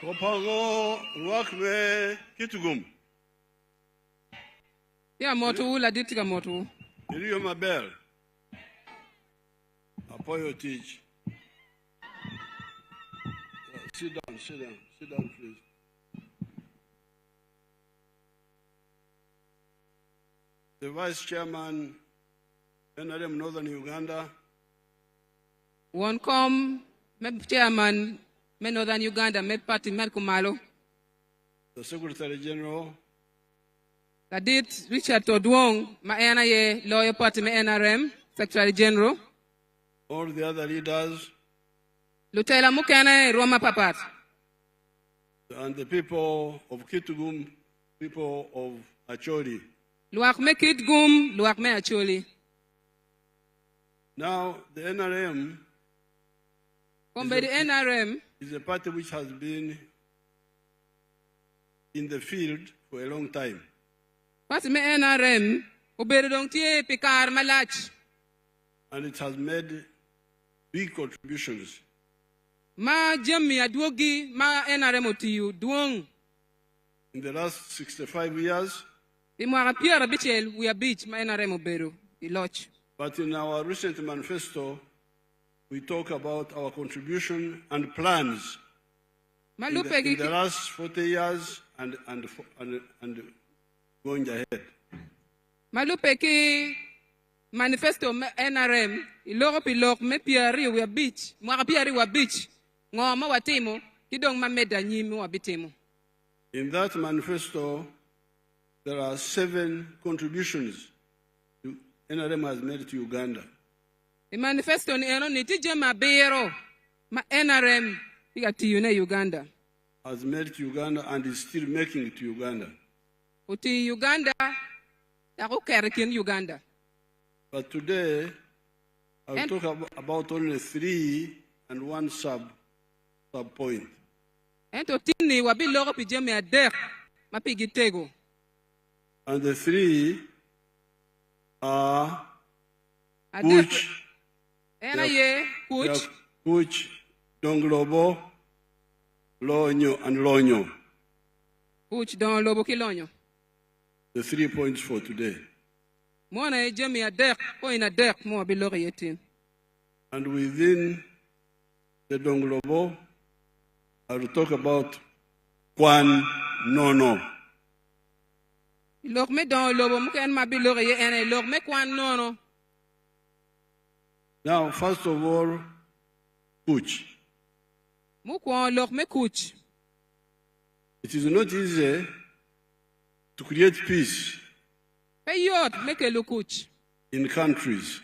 Kopango Wakwe Kitgum. Ya motu la ditika motu. Iriyo Mabel. Apoyo teach. Sit down, please. The Vice Chairman, NRM Northern Uganda. One come, me chairman, me Northern Uganda, me party, me kumalo. The Secretary General. Kadit Richard Todwong, ma ena ye lawyer party me NRM, Secretary General. All the other leaders. Lutela mukene Roma Papat. And the people of Kitgum, people of Acholi. Luak me Kitgum, luak me Acholi. Now, the NRM the NRM is a party which has been in the field for a long time. Party me NRM, obere tie pikar malach. And it has made big contributions. Ma jami adwogi ma NRM otiyu duong. In the last 65 years, I mwaka piara bichel we are beach ma NRM obedo I loch. but in our recent manifesto, we talk about our contribution and plans in the last 40 years and going ahead. Malupe ki manifesto NRM iloro pilok me piari we are beach mwaka piari wa beach ngoma watimo kidong mameda nyimi wa bitimo. In that manifesto, there are 7 contributions NRM has made to Uganda. The manifesto ni eno ni tije mabiro ma NRM igatiyo na Uganda. Has made to Uganda and is still making it to Uganda. Uti Uganda yakukerikin Uganda. But today, I will talk about only 3 and 1 sub point. Ento tini wabiloro pijeme adek mapigitego. And the 3 are Kuch, Kuch, Donglobo, Lonyo, and Lonyo. Kuch, Donglobo, Kilonyo. The 3 points for today. Mwana ejemi adek, point adek, mo biloro yetin. And within the Donglobo, I will talk about Kwan Nono. Lokme Donglobo, muken mabiloro ye ene, lokme Kwan Nono. Now, first of all, Kuch. Mukwan lokme Kuch. It is not easy to create peace Peyot make a Kuch. In countries,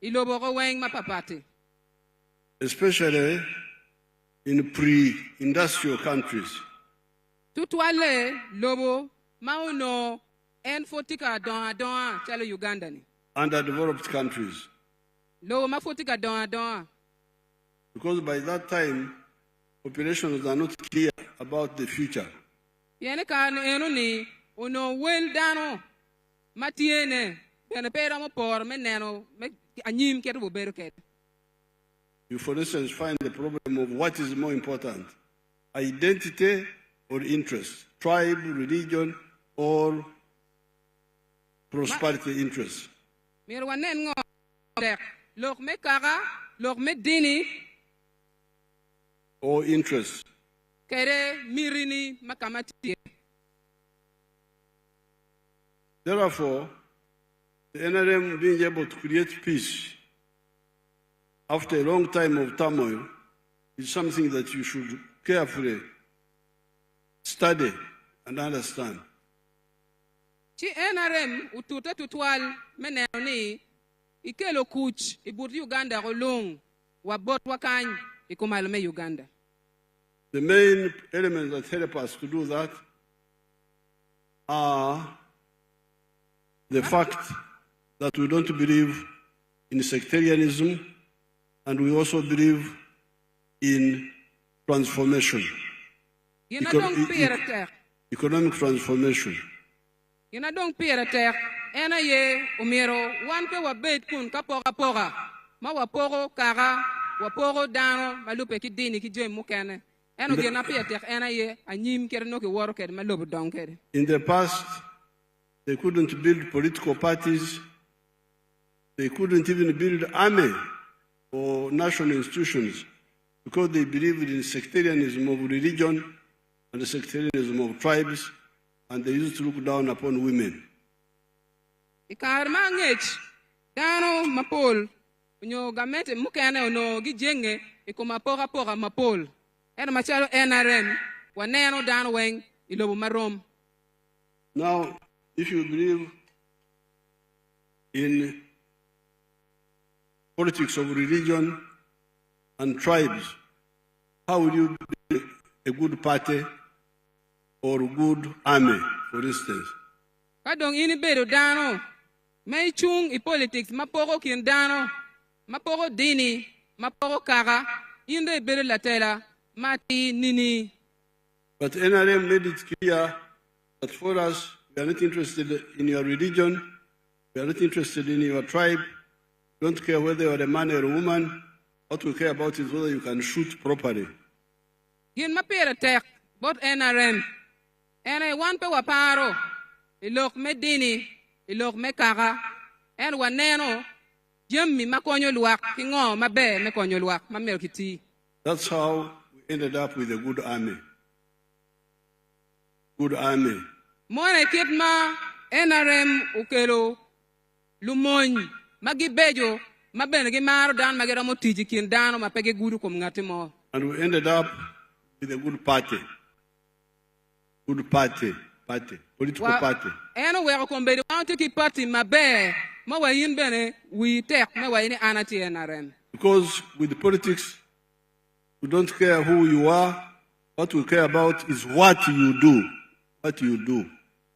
Iloboro weng mapapate. Especially in pre-industrial countries. Tutwale lobo mauno en fotika don chalo Uganda ni. Underdeveloped countries. Lobo mafotika don. Because by that time, populations are not clear about the future. Yene kan enu ni uno wel dano matiene pene pera mo por meneno me anyim keto bobero ket. You, for instance, find the problem of what is more important, identity or interest, tribe, religion, or prosperity interest. Mirwanen ngo lok me kara, lok me dini, or interest. Kere mirini makamati. Therefore, the NRM being able to create peace after a long time of turmoil is something that you should carefully study and understand. Chi NRM ututa tutwal meneni ikelo kuch ibuti Uganda rolong wabot wakany ikumalme Uganda. The main elements that help us to do that are the fact that we don't believe in sectarianism, and we also believe in transformation. Economic transformation. Yena dong pirater ena ye umiro wan pe wabet kun kapora ma waporo kara waporo dano malupe ki dini ki jem mukene eno gena pirater ena ye anyim kerno ki woro ked malupe donkere. In the past, they couldn't build political parties. They couldn't even build army or national institutions because they believed in sectarianism of religion and the sectarianism of tribes, and they used to look down upon women. Ikarma ngech dano mapol unyo gamete mukene uno gijenge ikoma pora mapol ena machalo NRM waneno dano weng ilobo marom. Now, if you believe in politics of religion and tribes, how will you build a good party or a good army, for instance? Kadong ini bedo dano may chung I politics maporo kin dano maporo dini maporo kara inde bedo latela mati nini. But NRM made it clear that for us, we are not interested in your religion, we are not interested in your tribe. We don't care whether you are a man or a woman. What we care about is whether you can shoot properly. Yin mapira tek bot NRM ene wan pe waparo ilok medini ilok mekara en waneno jemmi makonyo luak kingo mabe me konyo luak mamel kiti. That's how we ended up with a good army. Good army. Mone kitma NRM ukelo lumony magibejo mabene gi maro dan magero motiji kin dano mapege gudu kom ngatimo. And we ended up with a good party. Good party. Political party. Eno wero kombe want to keep party mabe ma wayin bene we tek ma wayin anati NRM. Because with the politics, we don't care who you are. What we care about is what you do. What you do.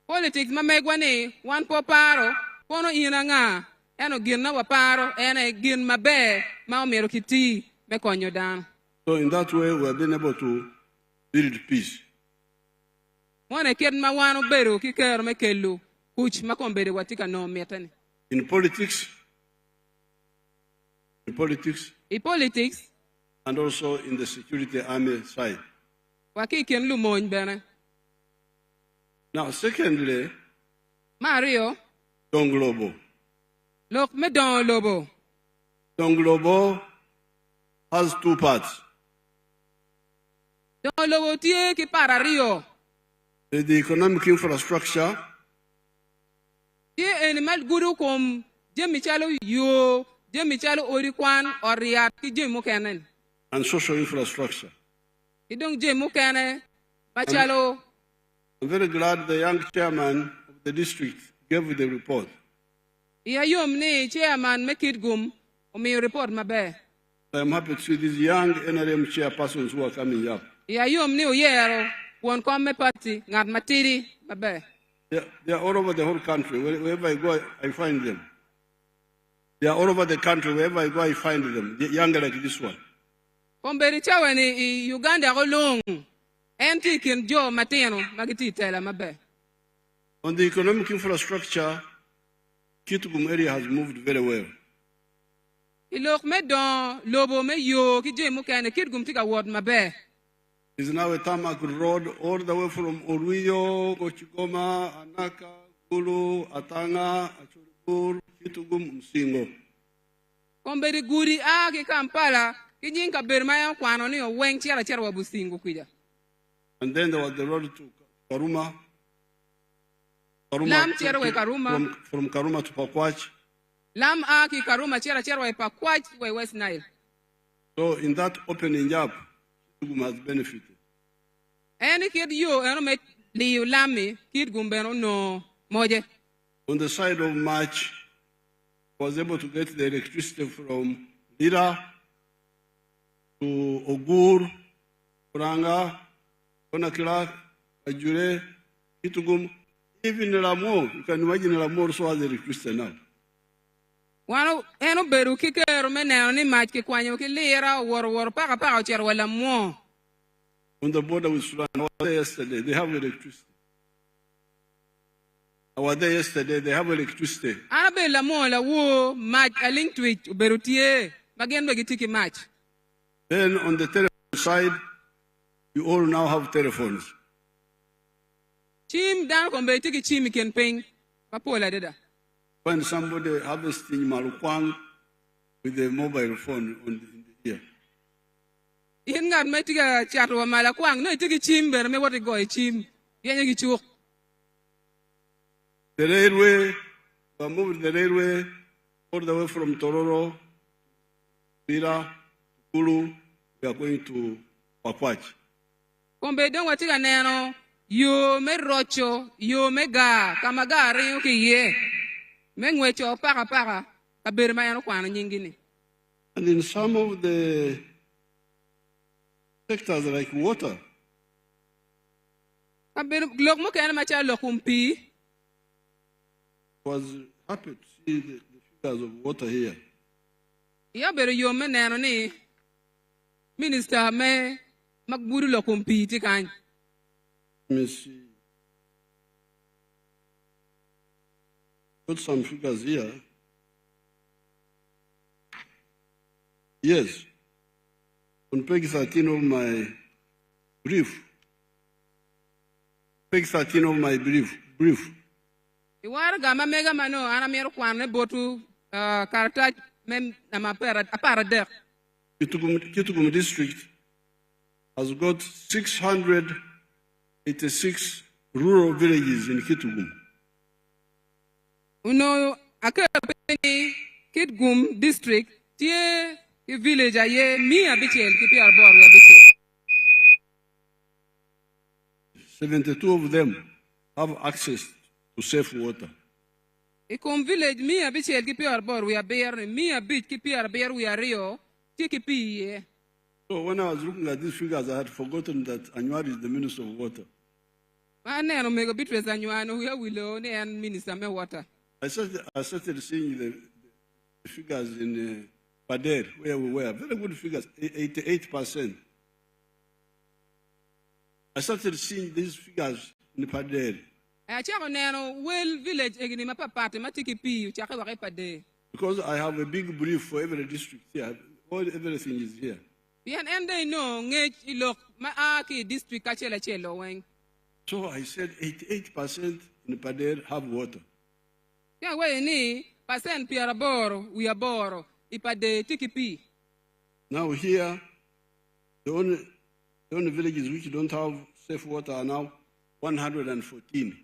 Politics ma megwane wan poparo pono ina nga eno gin na waparo ene gin mabe ma omero kiti me konyo dan. So in that way we have been able to build peace. Mone kid ma wano beru kikero me kelu kuch ma kombere watika no metani. In politics, and also in the security army side. Wakiken lumony bene. Now, secondly, Mario, Don Globo. Look, me Don Lobo. Don Globo has two parts. Don Lobo tie ki para Rio. The economic infrastructure. Tie animal guru kom jemi chalo yo, jemi chalo orikwan oriat ki jemu kenen. And social infrastructure. Idong jemu kene machalo. I'm very glad the young chairman of the district gave the report. Iya yom ni chairman me Kitgum umi report mabe. I'm happy to see these young NRM chairpersons who are coming up. Iya yom ni uyero won come party ngat matiri mabe. They are all over the whole country. Wherever I go, I find them. They are all over the country. Wherever I go, I find them. They're younger like this one. Komberi chawe ni Uganda golong. Enti kin jo mateno magiti tela mabe. On the economic infrastructure, Kitgum area has moved very well. Ilok me don lobo me yo ki je mu kane Kitgum tika ward mabe. It's now a tarmac road all the way from Oruyo, Ochigoma, Anaka, Gulu, Atanga, Achurubur, Kitgum, Msingo. Komberi guri a ki Kampala ki jinka bermaya kwano ni o weng chiara chiara wa Busingo kwija. And then there was the road to Karuma. Lam chiara we Karuma. From Karuma to Pakwach. Lam a ki Karuma chiara chiara we Pakwach we West Nile. So in that opening up, Kitgum has benefited. Any kid you eno me liu lami Kitgum beno no moje. On the side of March, was able to get the electricity from Lira to Ogur, Kuranga, Konakila, Ajure, Kitgum, even Lamor. You can imagine Lamor also has electricity now. Wano eno beru kikero me neo ni mach ki kwanyo ki Lira war paka chero wala mo. On the border with Sudan, I was there yesterday, they have electricity. I was there yesterday, they have electricity. Abe la mo la wo mach a link twitch berutie magen begitiki mach. Then on the telephone side, you all now have telephones. Chim dan kombe tiki chim ken ping papola deda. When somebody harvesting malukwang with a mobile phone in the ear. Yin ngat me tiga chat wa mala kwang no tiki chim ber me wati go chim yenye gi chuk. The railway, we are moving the railway all the way from Tororo, Lira, Kulu, we are going to Pakwach. Kombe don wati ga neno yo me rocho yo me ga kamaga ri ki ye. Me ngwecho paka ka ber ma yano kwano nyingini. And in some of the sectors like water, Ka ber glok mo kana ma cha lokumpi. was happy to see the figures of water here. Ya ber yo me neno ni minister me magburu lokumpi ti kan. Let me see. Put some figures here. Yes. On page 13 of my brief, Take 13 of my brief. Iwar gama mega mano anamero kwane botu karata mem apara der. Kitgum district has got 686 rural villages in Kitgum. Uno akapeni Kitgum district tie village aye mia bichel kipi arbor ya bichel. 72 of them have access to safe water. Ikom village mia bichel kipi arbor we bear mia bich kipi arbor we rio tikipi. So when I was looking at these figures, I had forgotten that Anoonya is the Minister of Water. I started seeing the figures in Pader, where we were. Very good figures, 88%. I started seeing these figures in Pader. Because I have a big brief for every district here. Everything is here. So I said 88% in Pader have water. Now here, the only villages which don't have safe water are now 114.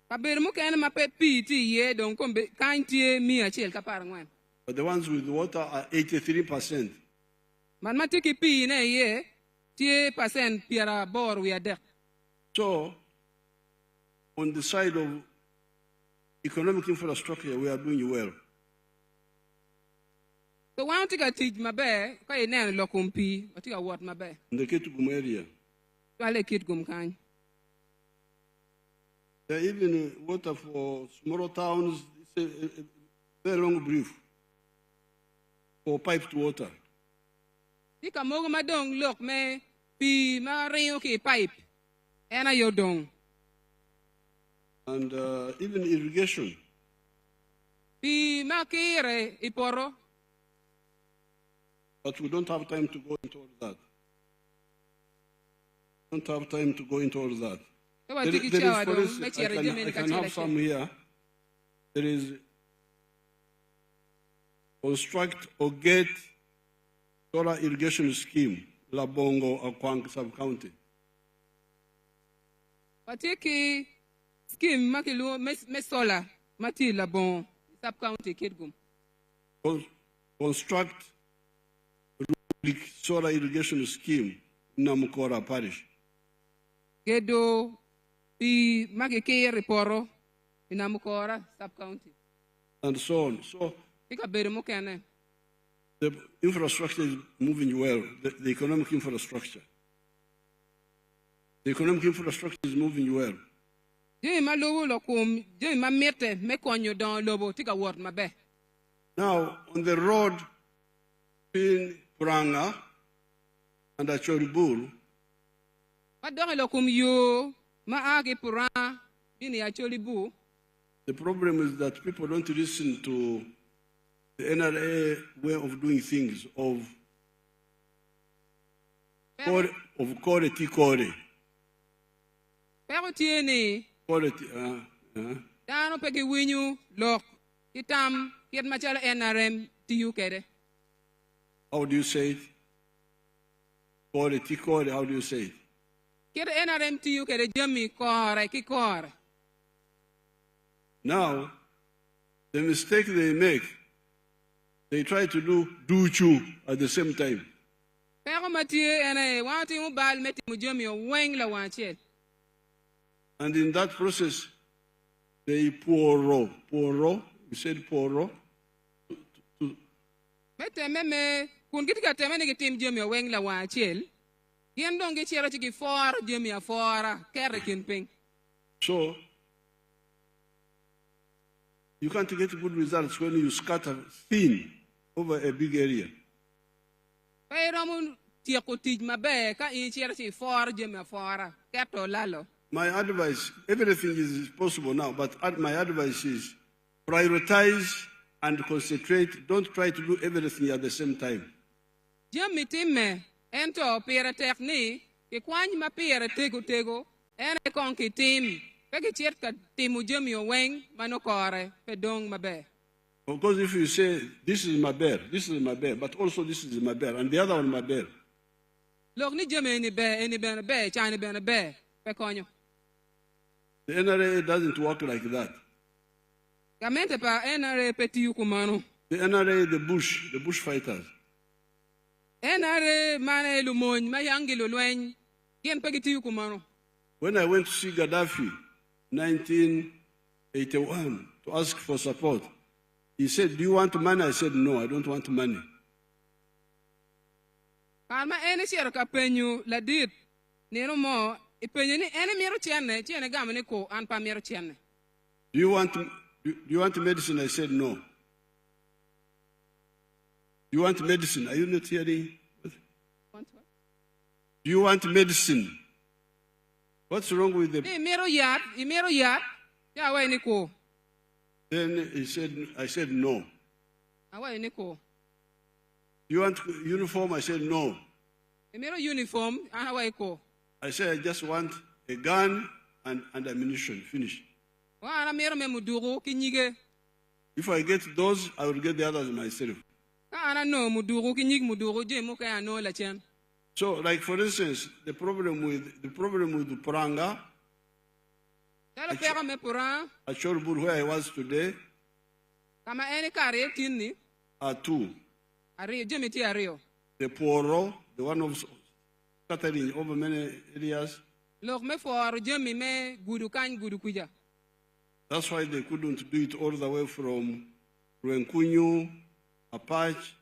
But the ones with water are 83%. So, on the side of economic infrastructure, we are doing well. So one thing I teach my bear, I never lock on P, but I what my bear. In the Kitgum area. I like Kitgum kind. There are even water for smaller towns. It's a very long brief for piped water. You can move my dong look me be my okay pipe and I your dong. And even irrigation. Be my kere iporo. But we don't have time to go into all that. Don't have time to go into all that. I can have some here. There is construct or get solar irrigation scheme, Labongo, Akwang sub-county. Patiki scheme, Makilu, Mesola, Mati Labon, sub-county, Kitgum. Construct solar irrigation scheme in Namukora parish. Gedo, the Magike Reporo, in Namukora, sub-county. And so on. So, the infrastructure is moving well, the economic infrastructure. The economic infrastructure is moving well. Now, on the road between Puranga and Achoriburu, the problem is that people don't listen to the NRA way of doing things, of quality. Quality. How do you say it? Quality, how do you say it? Now, the mistake they make, they try to do chu at the same time. And in that process, they poro. You said poro. So, you can't get good results when you scatter thin over a big area. My advice, everything is possible now, but my advice is prioritize and concentrate. Don't try to do everything at the same time. ene kon ki tim pe ki chet ka timu jemi o weng manokore pe dong mabe. Because if you say, this is my bear, but also this is my bear, and the other one my bear. Lok ni jemi ni be, chani be, pe konyo. The NRA doesn't work like that. Kamente pa NRA peti yukumano. The NRA, the bush fighters. NRA mane lumon, mayangi lulwen, kien pegiti yukumano. When I went to see Gaddafi, 1981, to ask for support, he said, do you want money? I said, no, I don't want money. Kalma ene siero ka penyu la dit, nero mo, ipenyu ni ene miro chiene gamene ko, an pa miro chiene. Do you want medicine? I said, no. Do you want medicine? Are you not hearing? Do you want medicine? What's wrong with the... Imiro yat, ya wa niko. Then I said, no. Awa niko. You want uniform? I said, no. Imiro uniform, anawa iko. I said, I just want a gun and ammunition. Finish. Wa ana miro me muduru kinyige. If I get those, I will get the others myself. Ana no muduru kinyig muduru je mo kaya no la chen. So, like for instance, the problem with Puranga, at Chorbur, where I was today, are two. The Poro, the one of scattering over many areas. That's why they couldn't do it all the way from Ruenkunyu, Apache,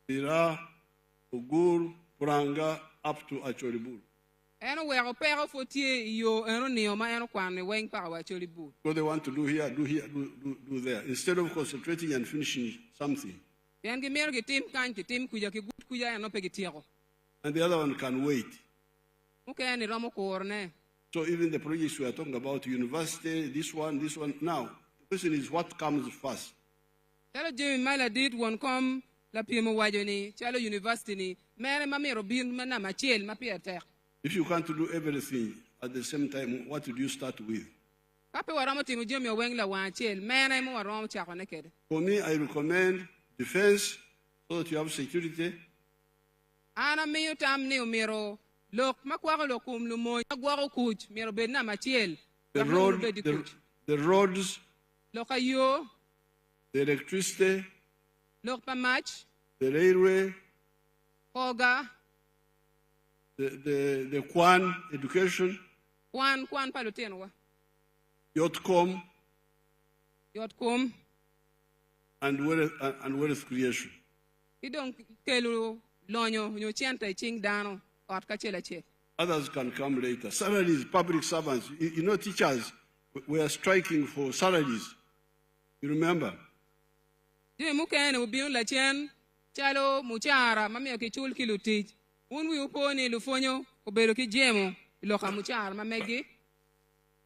Tira, Ogur, Puranga, up to Achoribur. What they want to do here, do there, instead of concentrating and finishing something. And the other one can wait. So even the projects we are talking about, university, this one, now, the question is what comes first? If you can't do everything at the same time, what would you start with? For me, I recommend defense so that you have security. The roads, the electricity, the railway, the Kwan education, Yotcom, and wealth creation. Others can come later. Salaries, public servants. You know, teachers were striking for salaries. You remember?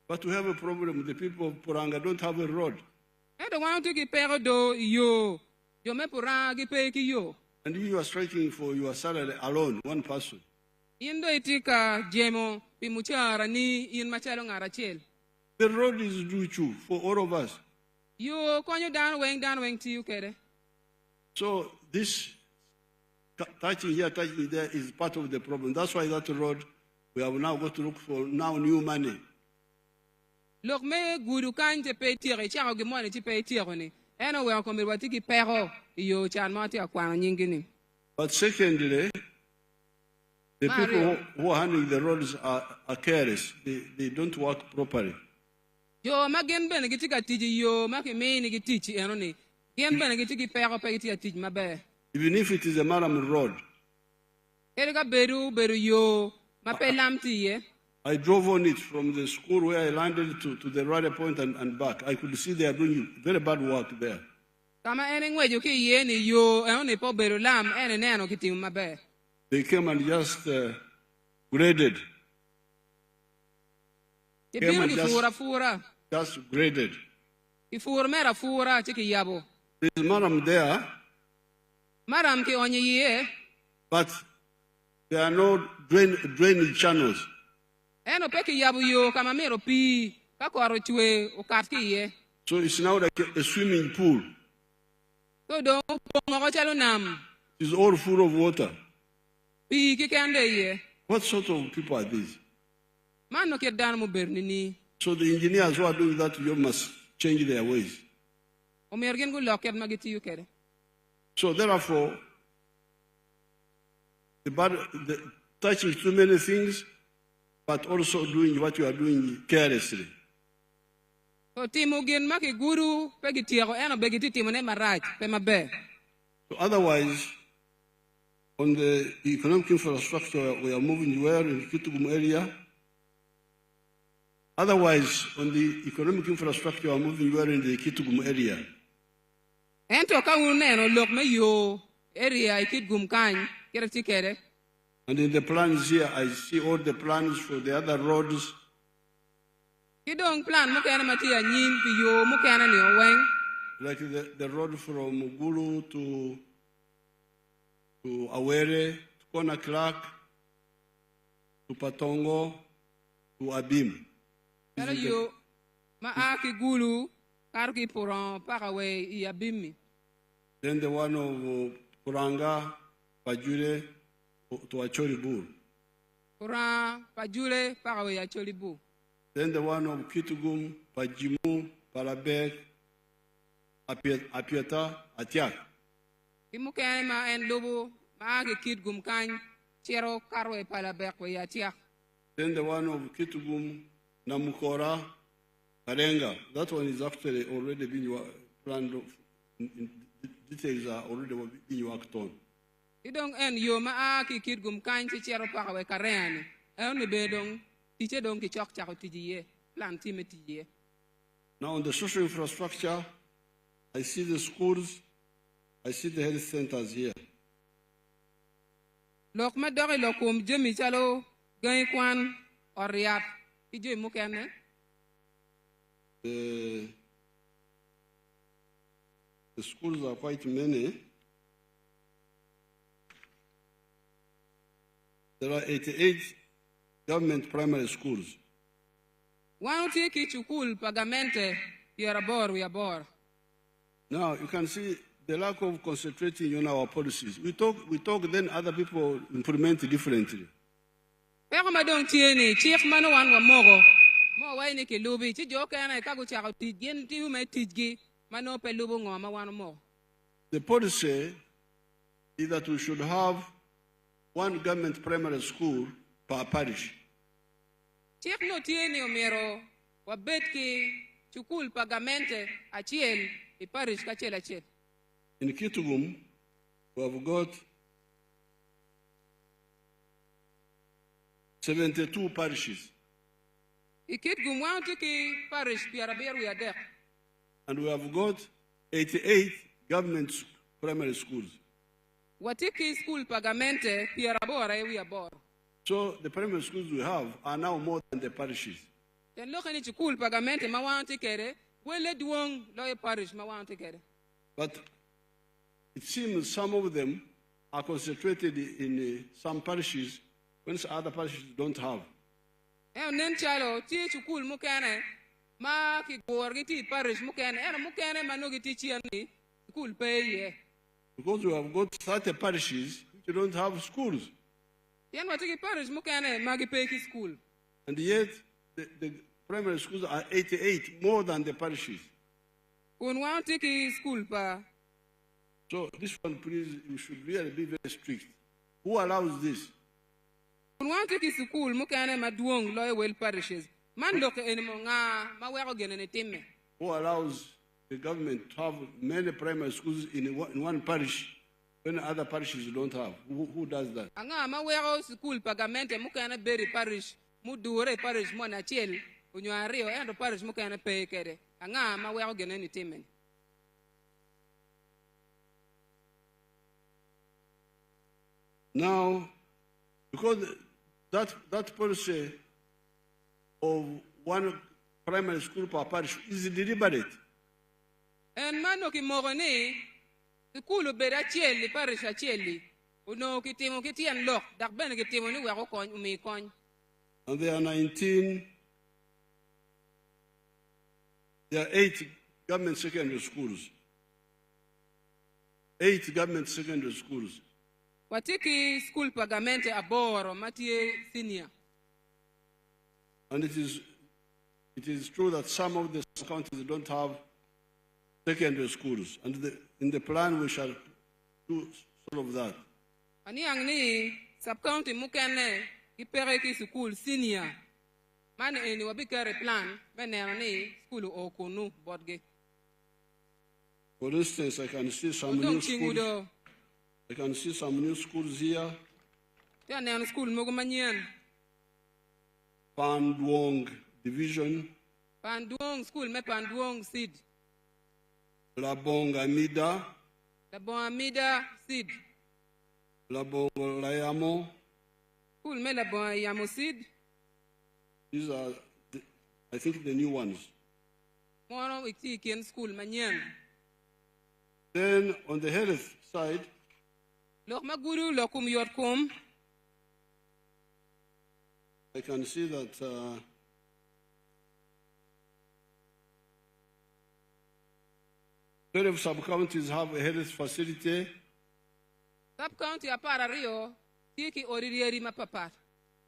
But we have a problem. The people of Puranga don't have a road. And you are striking for your salary alone, one person. The road is due for all of us. So this touching here, touching there is part of the problem. That's why that road, we have now got to look for now new money. But secondly, the people who are handling the roads are careless. They don't work properly. Even if it is a Maram road, I drove on it from the school where I landed to the rally point and back. I could see they are doing very bad work there. They came and just graded. Just graded. There's Maram there. But there are no drainage channels. Eno peki yabu yo kama mero pi kakoro chwe ukatki ye. So it's now like a swimming pool. So do bongo chalo nam. It's all full of water. Pi kikende ye. What sort of people are these? Man no kedan mo bernini. So the engineers who are doing that job must change their ways. Omergen go loket magiti yu kere. So therefore, touching too many things, but also doing what you are doing carelessly. So timugen maki guru pegi tiago eno begiti timone maraj pe mabe. So otherwise, on the economic infrastructure, we are moving where in the Kitgum area. Otherwise, on the economic infrastructure, we are moving where in the Kitgum area. Ento ka uneno lok me yo area Kitgum kan kere tikere. And in the plans here, I see all the plans for the other roads. Kidong plan mukena matia nyim pi yo mukena ni oweng. Like the road from Gulu to Awere, to Kona Clark, to Patongo, to Abim. Kala yo maaki gulu karki puran pakawe I Abimi. Then the one of Puranga, Pajure, to Achoribur. Puran pajule pakawe Acholibu. Then the one of Kitgum, Pajimu, Palabek, Apiata, Atiak. Imukene ma en lobo maaki Kitgum kan chero karwe palabek we Atiak. Then the one of Kitgum, Namukora, Karenga. That one is actually already being planned. Details are already being worked on. Idong en yo maaki Kitgum kan chero pakawe karene. En ni bedong tiche dong ki chok chako tijiye plan time tijiye. Now on the social infrastructure, I see the schools, I see the health centers here. Lok ma dori lokum jemi chalo gany kwan oriat ijo mukene. The schools are quite many. There are 88 government primary schools. One tiki chukul pagamente yarabor we abor. Now you can see the lack of concentrating on our policies. We talk, then other people implement differently. Pero madong tieni chief mano wan wa mogo. Mo wai ni ke lubi chi jo kana ka go chako tijgen ti me tijgi mano pe lubu ngoma wan mo. The policy is that we should have one government primary school per parish. Chief no tieni omero wa betki chukul pagamente achiel I parish kachel achiel. In Kitgum, we have got 72 parishes. I Kitgum wan tiki parish piaraber we adek. And we have got 88 government primary schools. Watiki school pagamente piarabora we abor. So the primary schools we have are now more than the parishes. Then look at chukul pagamente ma wan tikere we le duong lo parish ma wan tikere. But it seems some of them are concentrated in some parishes when other parishes don't have. Nen chalo ti chukul mukene ma ki gorgi ti parish mukene mukene manogi ti chiani school pay ye. Because we have got 30 parishes which don't have schools. Yan watiki parish mukene magi pay ki school. And yet the primary schools are 88, more than the parishes. Kun wan tiki school pa. So this one, please, you should really be very strict. Who allows this? Kun wan tiki school mukene maduong lo well parishes. Man loke enimo nga mawero genene timme. Who allows the government to have many primary schools in one parish when other parishes don't have? Who does that? Anga mawero school pagamente mukene beri parish mudure parish mo na chiel unyario endo parish mukene pay kere. Anga mawero genene timme. Now, because that policy of one primary school per parish is deliberate. En mano ki mogoni school bera chieli parish chieli uno kitimo kitian lok dak ben kitimo ni wako kon umi kon. And there are 19, there are 8 government secondary schools. 8 government secondary schools. Watiki school pagamente aboro matie senior. And it is true that some of the counties don't have secondary schools. And in the plan we shall do sort of that. Ani angni sub-county mukene ipereki school senior. Man eni wabikere plan benani school okunu bodge. For instance, I can see some new schools. I can see some new schools here. School mogumanyan. Pandwong Division. Pandwong school me Pandwong seed. Labong Amida. Labong Amida seed. Labong Layamo. School me Labong Yamo seed. These are, I think, the new ones. Mono Ikikian school manyan. Then on the health side, Lokmaguru lokum yorkum. I can see that many of sub-counties have a health facility. Sub-county apara Rio, tiki oririeri mapapat.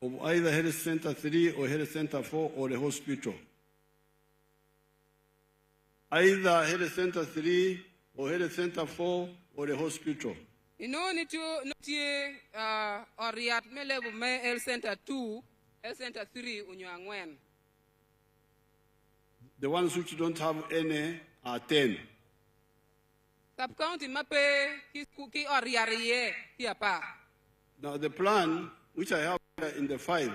Of either Health Center 3 or Health Center 4 or a hospital. Either Health Center 3 or Health Center 4 or a hospital. You know, nitie oriat melebu me Health Center 2, Health Center 3 unyangwen. The ones which don't have any are 10. Sub-county mape ki oriariye kiapa. Now the plan, which I have in the file,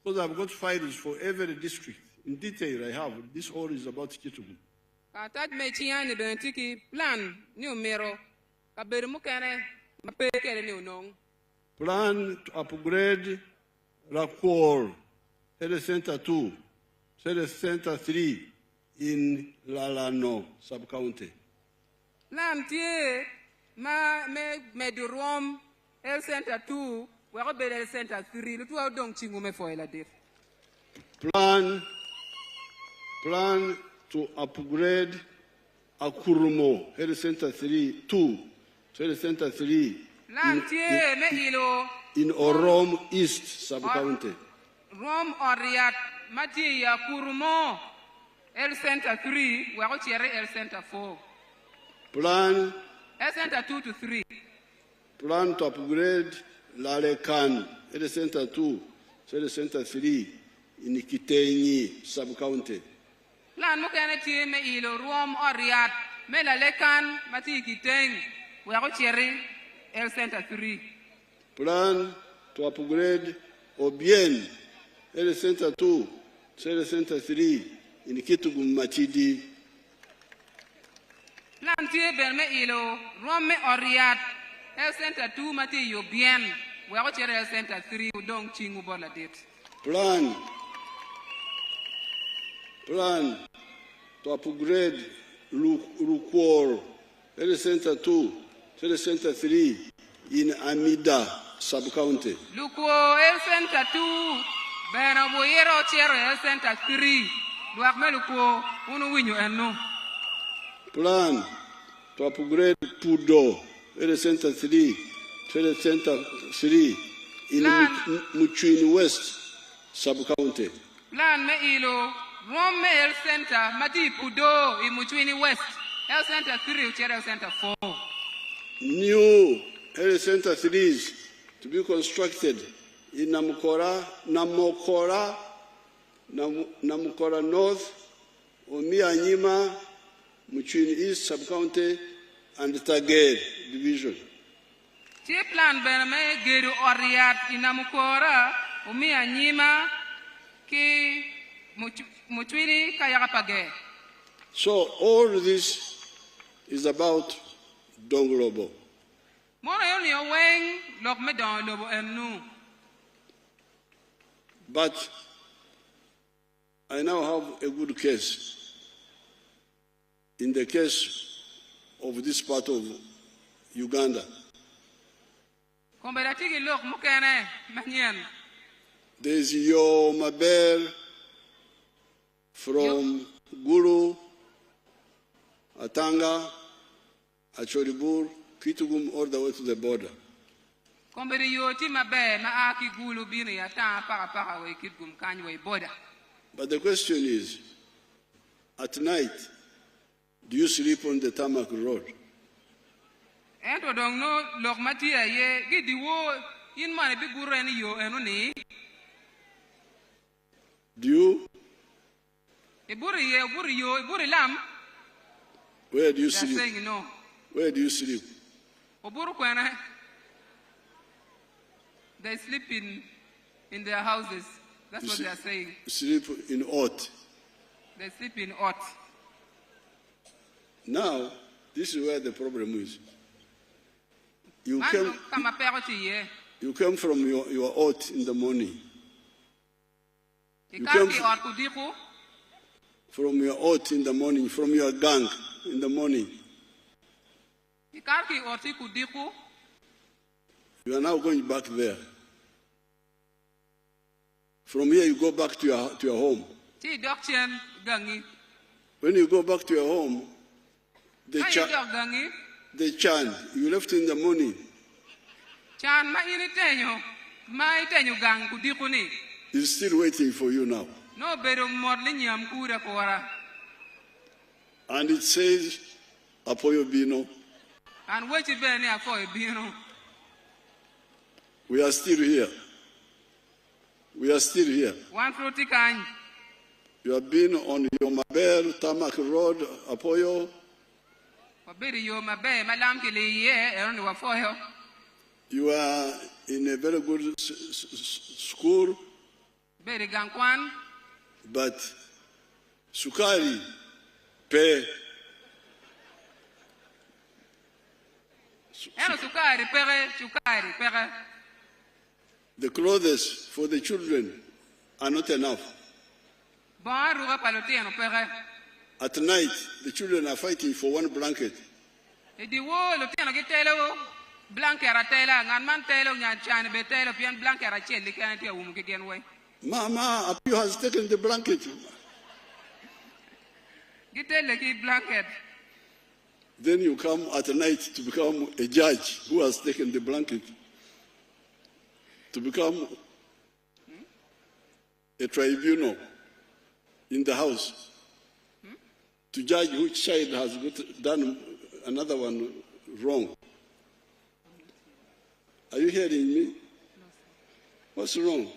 because I've got files for every district. In detail I have. This all is about Kitgum. Katat mechiani bentiki plan numero kaberu mukene mape kere ni unong. Plan to upgrade Rakwor, Health Center 2, Health Center 3 in Lalano sub-county. Plan tie me durom Health Center 2 Health Center 3 lutu au dong chingu me foila dir. Plan to upgrade Akurumo Health Center 2, Health Center 3 in Orom East sub-county. Rom Oriat Mati Akurumo Health Center 3 Health Center 4. Plan Health Center 2 to 3. Plan to upgrade Lalekan Health Center 2, Health Center 3 in Kitenyi sub-county. Plan mukene tie me ilo Rom Oriat me Lalekan Mati Kiteng Health Center 3. Plan to upgrade Obien Health Center 2, Health Center 3 in Kitgum Machidi. Plan tie ben me ilo Rom me Oriat Health Center 2 Mati Yobien Health Center 3 udong chingu bola dit. Plan to upgrade Rukwor Health Center 2, Health Center 3 in Amida sub-county. Lukwor Health Center 2 bena boyero Health Center 3 duak me Lukwor unu winyo enu. Plan to upgrade Pudo Health Center 3, Health Center 3 in Muchwini West sub-county. Plan me ilo Rome Health Center Mati Pudo in Muchwini West Health Center 3 Health Center 4. New Health Center 3s to be constructed in Namukora North, Omia Nyima, Muchwini East sub-county, and Tager division. Tie plan bename geru Oriat in Namukora, Omia Nyima, ki Muchwini Kayakapage. So all this is about Donglobo. But I now have a good case. In the case of this part of Uganda. There's your Mabel from Gulu, Atanga, Achoribur, Kitgum, all the way to the border. But the question is, at night, do you sleep on the tarmac road? Do you? Where do you sleep? Saying no. Where do you sleep? They sleep in their houses. That's what they are saying. Sleep in Ot. They sleep in Ot. Now, this is where the problem is. You came from your Ot in the morning. You came from your Ot in the morning, from your gang in the morning. You are now going back there. From here, you go back to your home. When you go back to your home, they chant. You left in the morning. He's still waiting for you now. And it says, Apoyo Bino. We are still here. We are still here. You have been on your Mabel, Tarmac Road, Apoyo. You are in a very good school. But Sukari, pay. The clothes for the children are not enough. At night, the children are fighting for one blanket. Mama, Apu has taken the blanket. Then you come at night to become a judge who has taken the blanket. To become a tribunal in the house. To judge which child has done another one wrong. Are you hearing me? What's wrong?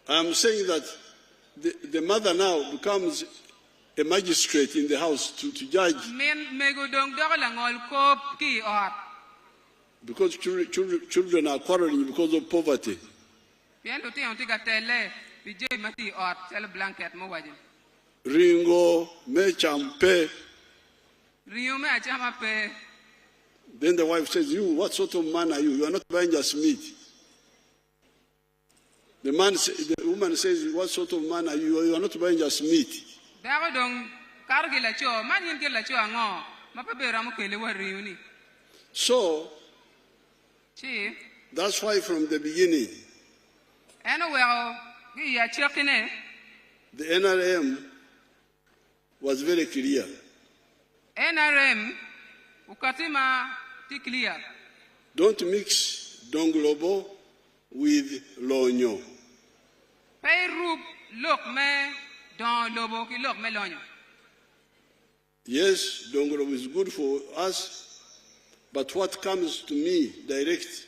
I'm saying that the mother now becomes a magistrate in the house to judge. Because children are quarreling because of poverty. Ringo, me champe. Then the wife says, you, what sort of man are you? You are not buying just meat. The woman says, what sort of man are you? You are not buying just meat. So, that's why from the beginning, the NRM was very clear. Don't mix Donglobo with Lonyo. Yes, Donglobo is good for us, but what comes to me direct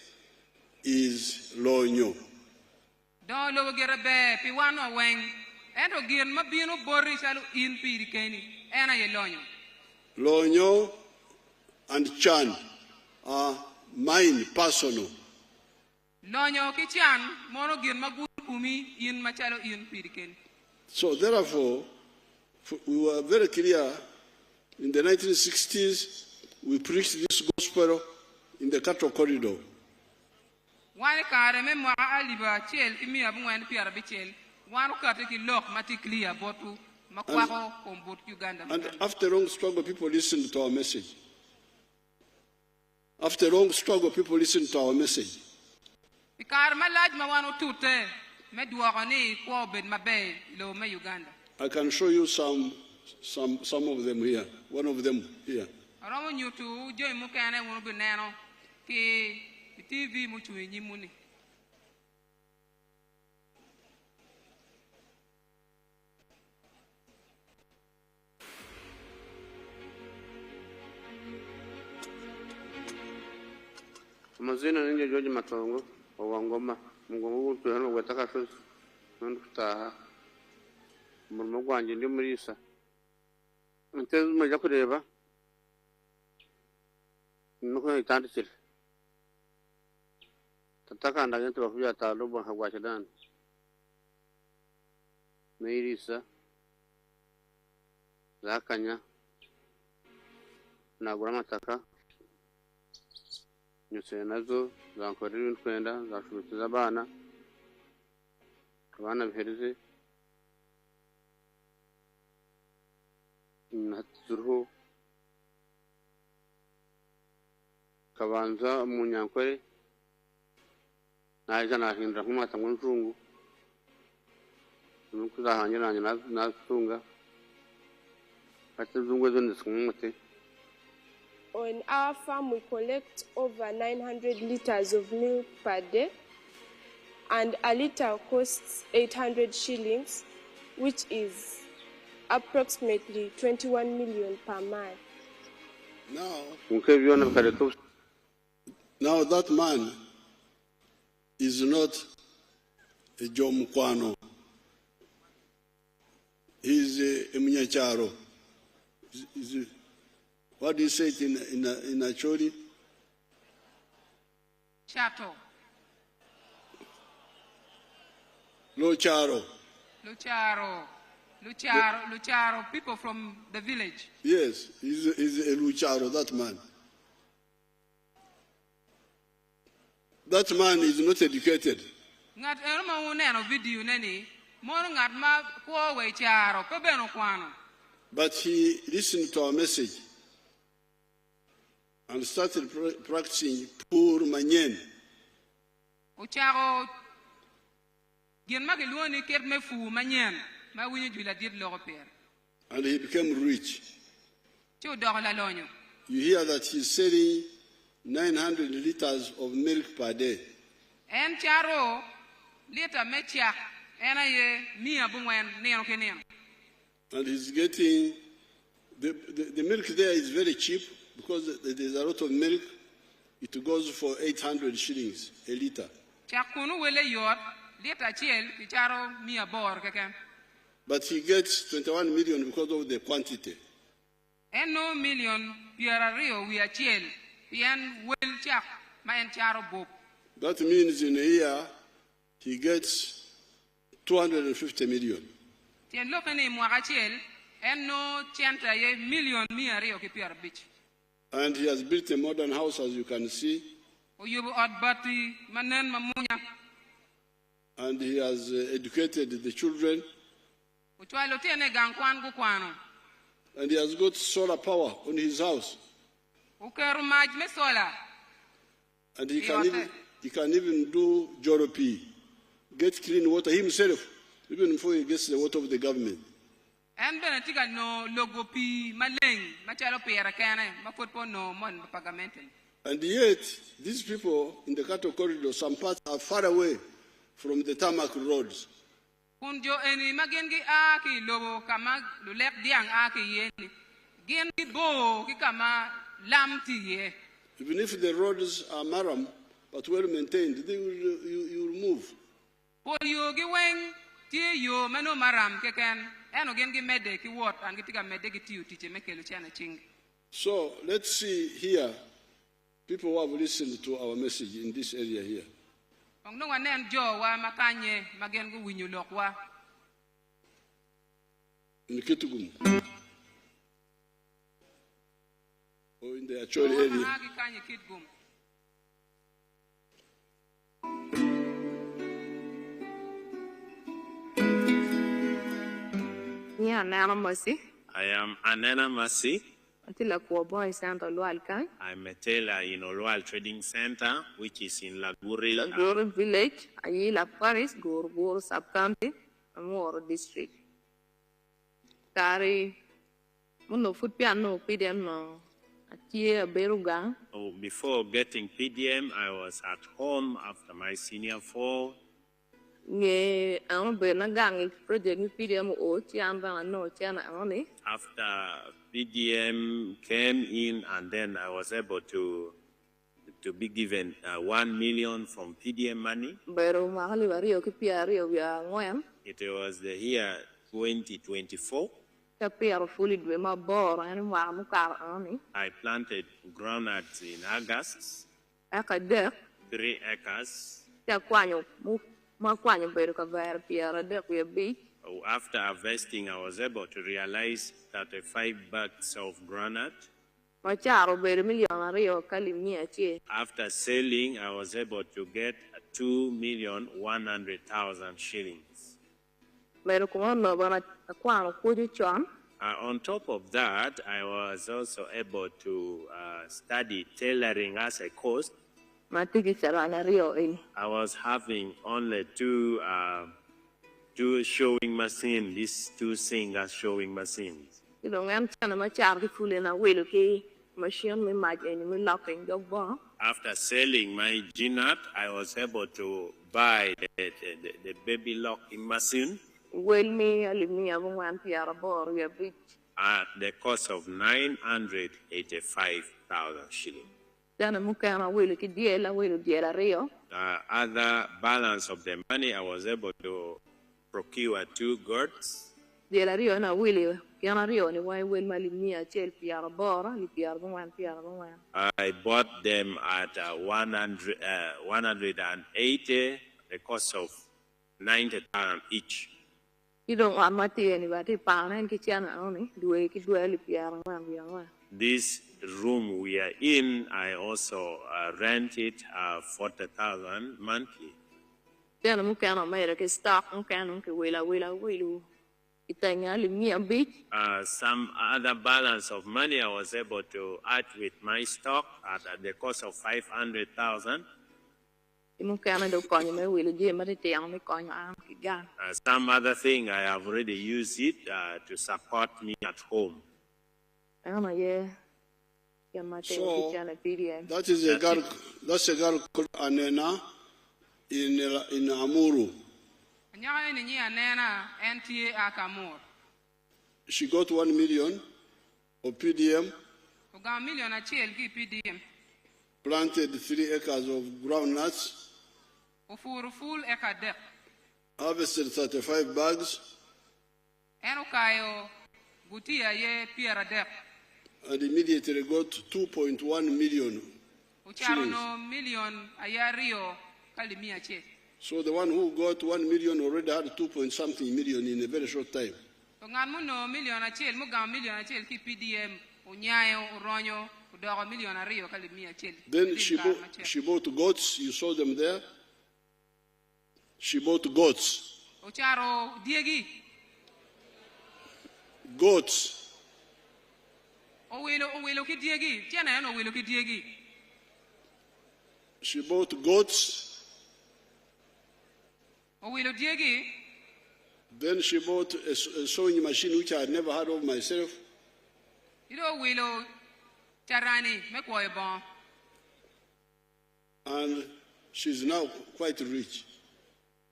is Lonyo. Lonyo and Chan are mine personal. So therefore, we were very clear in the 1960s, we preached this gospel in the cattle corridor. And after long struggle, people listened to our message. After long struggle, people listened to our message. Pikar malaj mawano tute me duagani ko ben mabe lo me Uganda. I can show you some of them here. One of them here. Aromo nyutu joy mukane wono beneno ki TV muchu nyimuni. Mazina ninje George Matongo owangoma mungongo wutu hano wetaka shozi ntaha murimo gwanje ndi murisa nteze muja kureba nuko itandikira tatakanda ngento bafuya talo bwa hagwachadan meirisa zakanya nagura mataka nyuse nazo zankorera intwenda zashubitiza abana bihereze naturuho kabanza mu nyankore naje nahindura nk'umwata ngo nzungu nuko zahanyiranye natunga ati zungu zo ndisumute. On our farm, we collect over 900 liters of milk per day, and a liter costs 800 shillings, which is approximately 21 million per month. Now that man is not a Jomukwano. He's a Mnyacharo. What do you say it in Acholi? Chato. Lucharo. Lucharo, people from the village. Yes, he's a Lucharo, that man. That man is not educated. But he listened to our message and started practicing poor manyen. And he became rich. You hear that he's selling 900 liters of milk per day. And he's getting, the milk there is very cheap because there's a lot of milk. It goes for 800 shillings a liter. But he gets 21 million because of the quantity. And no million Pierre we are chill. That means in a year he gets 250 million. And he has built a modern house, as you can see. And he has educated the children. And he has got solar power on his house. And he can even do Joropi, get clean water himself, even before he gets the water of the government. And yet, these people in the cattle corridor, some parts are far away from the tarmac roads. Even if the roads are maram, but well maintained, you will move. So let's see here, people who have listened to our message in this area here. In Kitgum, or in the Acholi area. I am Anoonya Mercy. I'm a tailor in Olwal Trading Center, which is in Laguri. Laguri Village, Ayila Paris, Gorgor Sub-County, Amor District. Kari, Muno Food Piano, PDM no. Before getting PDM, I was at home after my senior 4. After PDM came in, and then I was able to be given 1 million from PDM money. It was the year 2024. I planted groundnuts in August, 3 acres. After harvesting, I was able to realize 35 bags of groundnut. After selling, I was able to get 2,100,000 shillings. On top of that, I was also able to study tailoring as a course. I was having only two showing machines, these 2 singer showing machines. After selling my G-nut, I was able to buy the baby locking machine at the cost of 985,000 shillings. Other balance of the money, I was able to procure 2 goats. I bought them at 180, the cost of 90,000 each. This room we are in, I also rent it 40,000 monthly. Some other balance of money I was able to add with my stock at the cost of 500,000. Some other thing I have already used it to support me at home. So that's a girl called Anoonya in Amuru. She got 1 million of PDM, planted 3 acres of groundnuts, harvested 35 bags, and immediately got 2.1 million shillings. So the one who got 1 million already had 2.something million in a very short time. Then she bought goats. You saw them there. She bought goats. Goats. She bought goats. Then she bought a sewing machine which I had never heard of myself. And she's now quite rich.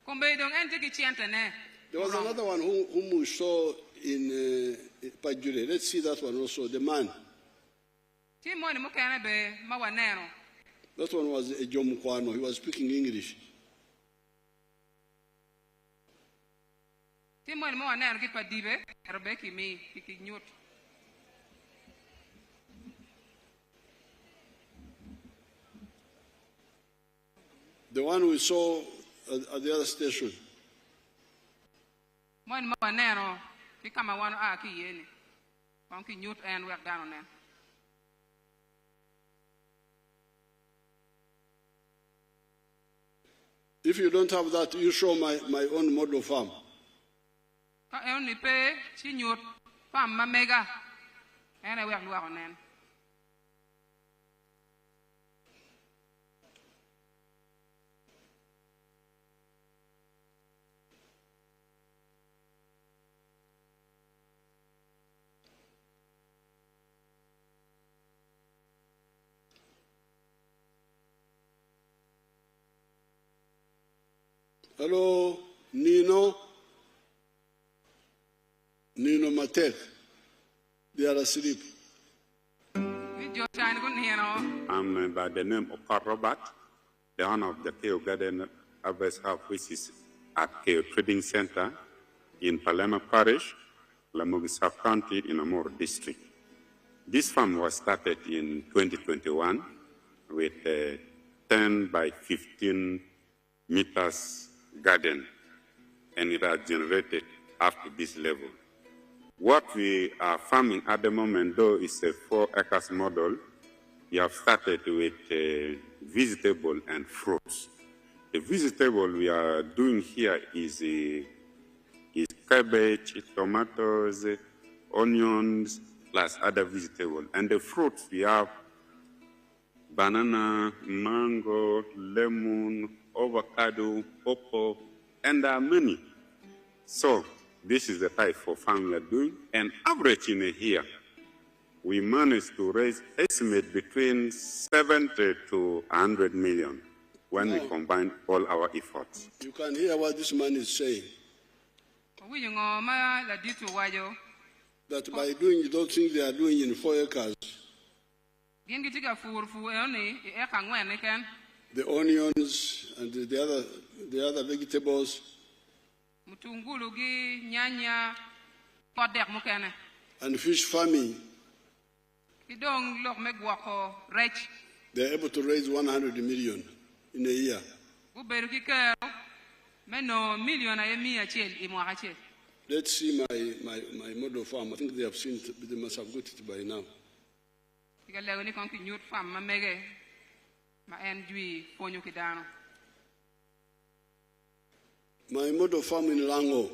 There was another one whom we saw in Pajure. Let's see that one also, the man. That one was a Jomukwano. He was speaking English. The one we saw at the other station. If you don't have that, you show my own model farm. Hello, Nino Matek. They are asleep. I'm by the name of Paul Robert, the owner of the KO Garden Harvest Hub, which is at KO Trading Center in Palema Parish, Lamugi Sub-County in Amur District. This farm was started in 2021 with a 10 by 15 meters garden, and it has generated up to this level. What we are farming at the moment, though, is a 4 acres model. We have started with vegetable and fruits. The vegetable we are doing here is cabbage, tomatoes, onions, plus other vegetables. And the fruits we have banana, mango, lemon, avocado, pawpaw, and there are many. So this is the type of farm we are doing. And average in a year, we managed to raise estimate between 70 to 100 million when we combine all our efforts. You can hear what this man is saying. That by doing those things they are doing in 4 acres, the onions and the other vegetables, and fish farming, they're able to raise 100 million in a year. Let's see my model farm. I think they have seen it, they must have got it by now. My model farm in Lango.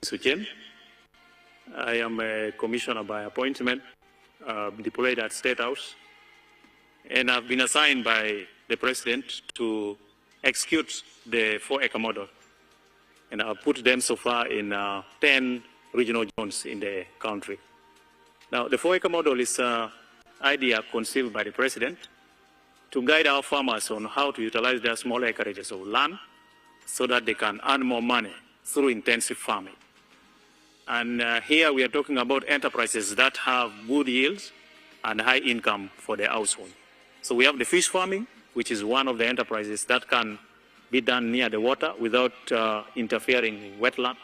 Suchen. I am a commissioner by appointment, deployed at State House, and I've been assigned by the President to execute the 4-acre model. And I've put them so far in 10 regional zones in the country. Now, the 4-acre model is an idea conceived by the President to guide our farmers on how to utilize their small acreages of land so that they can earn more money through intensive farming. And here we are talking about enterprises that have good yields and high income for the household. So we have the fish farming, which is one of the enterprises that can be done near the water without interfering in wetland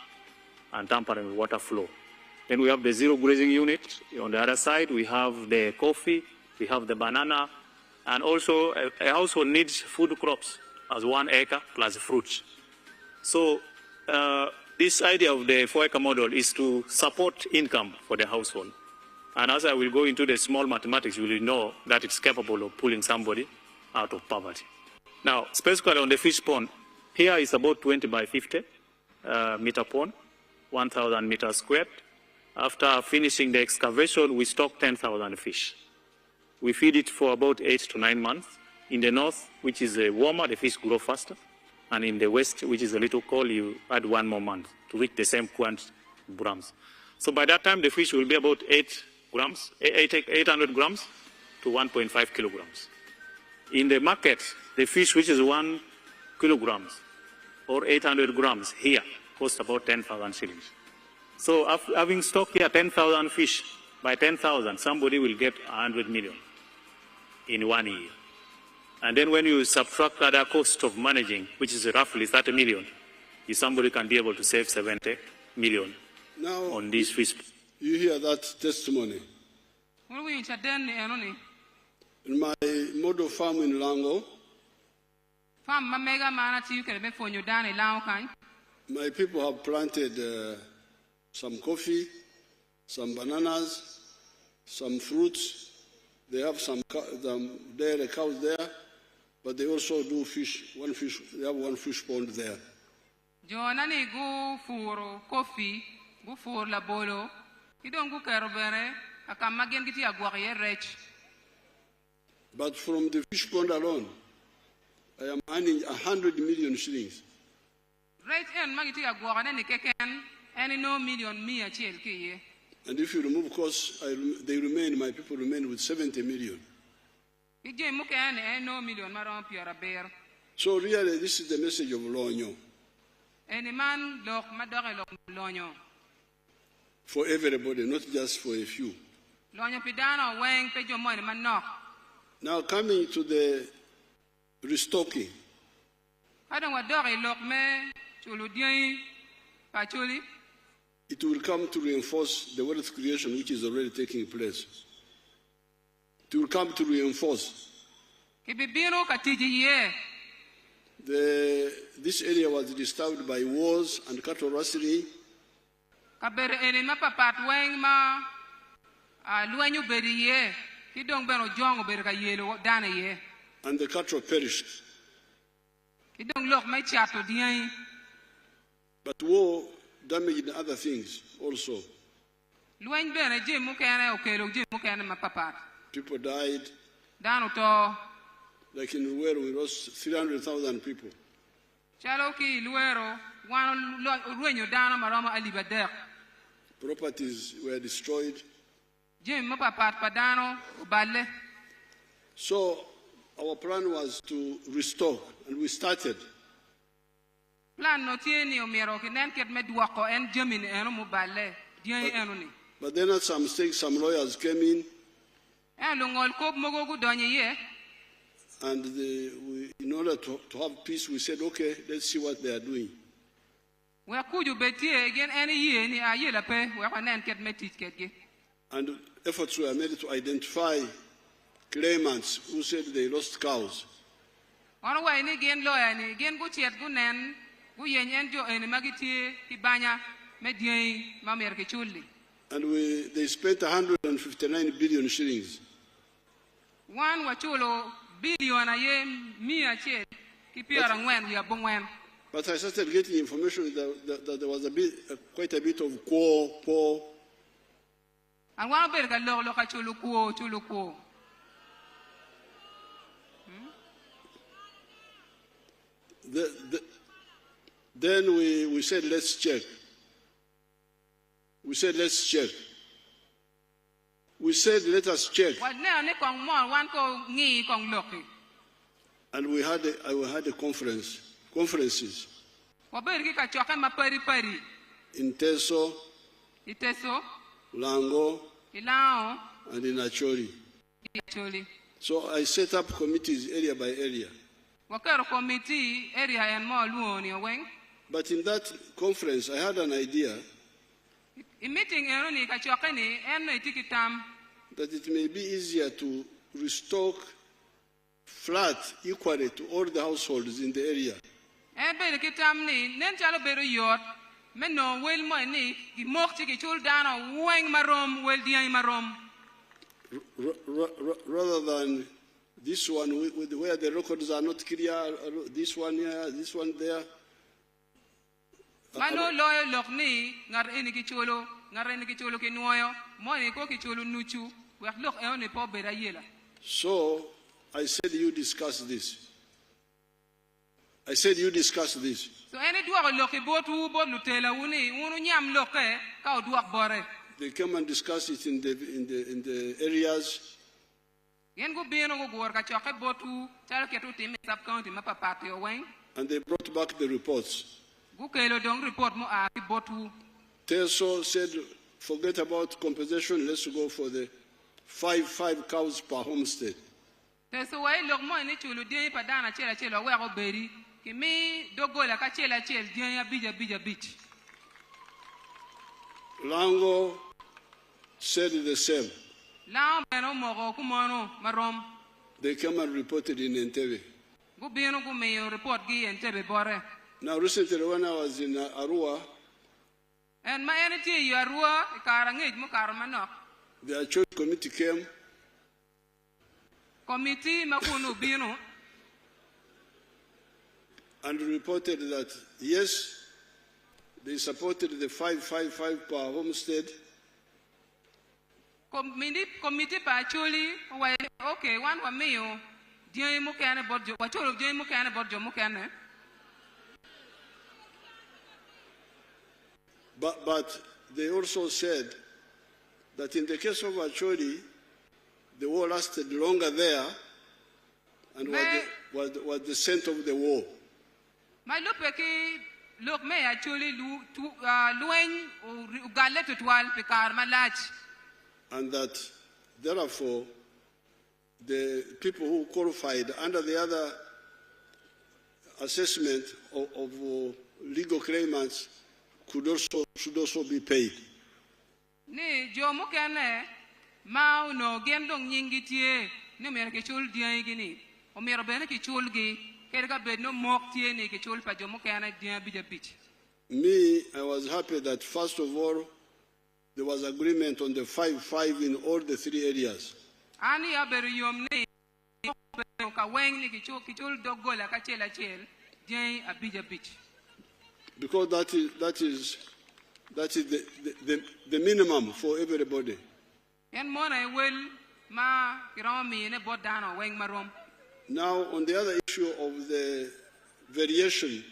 and tampering with water flow. Then we have the zero grazing unit. On the other side, we have the coffee, we have the banana, and also a household needs food crops as 1 acre plus fruits. So this idea of the 4-acre model is to support income for the household. And as I will go into the small mathematics, you will know that it's capable of pulling somebody out of poverty. Now, specifically on the fish pond, here is about 20 by 50 meter pond, 1,000 meters squared. After finishing the excavation, we stock 10,000 fish. We feed it for about 8 to 9 months. In the north, which is warmer, the fish grow faster. And in the west, which is a little cold, you add 1 more month to reach the same quantity of grams. So by that time, the fish will be about 800 grams to 1.5 kilograms. In the market, the fish which is 1 kilograms or 800 grams here costs about 10,000 shillings. So having stocked here 10,000 fish, by 10,000, somebody will get 100 million in 1 year. And then when you subtract other cost of managing, which is roughly 30 million, somebody can be able to save 70 million now, on this fish. You hear that testimony? In my model farm in Lango, my people have planted some coffee, some bananas, some fruits. They have some dairy cows there, but they also do fish. They have 1 fish pond there. Jona ni gu furo kofi, gu fur la bolo. Kidong gu kerobere, akamagen kiti agwari rech. But from the fish pond alone, I am earning 100 million shillings. Rech en magiti agwari ni keken, any no million mia chel kiye. And if you remove costs, my people remain with 70 million. So really, this is the message of Lonyo. For everybody, not just for a few. Now coming to the restocking. It will come to reinforce the wealth creation which is already taking place. It will come to reinforce. This area was disturbed by wars and cattle rustling. And the cattle perished. But war damaged other things also. People died. Like in Luero, we lost 300,000 people. Properties were destroyed. So our plan was to restore, and we started. But then at some stage, some lawyers came in, and in order to have peace, we said, okay, let's see what they are doing. And efforts were made to identify claimants who said they lost cows. And they spent 159 billion shillings. But I started getting information that there was quite a bit of poor. Then we said, let's check. We said, let's check. We said, let us check. And we had a conferences. In Teso, Lango, and in Acholi. So I set up committees area by area. But in that conference, I had an idea that it may be easier to restock flat equally to all the households in the area. Rather than this one where the records are not clear, this one here, this one there. So I said, you discuss this. I said, you discuss this. They came and discussed it in the areas. And they brought back the reports. Teso said, forget about compensation, let's go for the five cows per homestead. Lango said the same. They came and reported in Entebbe. Now recently when I was in Arua, the church committee came and reported that yes, They supported the 555 per homestead. Committee pa chuli okay one wa meyo dia mo kana bodjo wa cholo dia mo kana bodjo mo kana. But they also said that in the case of Acholi, the war lasted longer there and was the center of the war. My look look me actually lueng galet toal pikar malach. And that therefore the people who qualified under the other assessment of legal claimants should also be paid. Ni jomo kane mau no gendong nyingi tie no mer ke chul dia gini o mer bene ke chul gi kerga be no mok tie ni ke chul pa jomo kane dia bija bich. Me, I was happy that first of all there was agreement on the 5-5 in all the three areas. Ani aberu yom ni ka weng ni ke chul dogola ka chela chel dia abija bich. Because that is the minimum for everybody. Now, on the other issue of the variation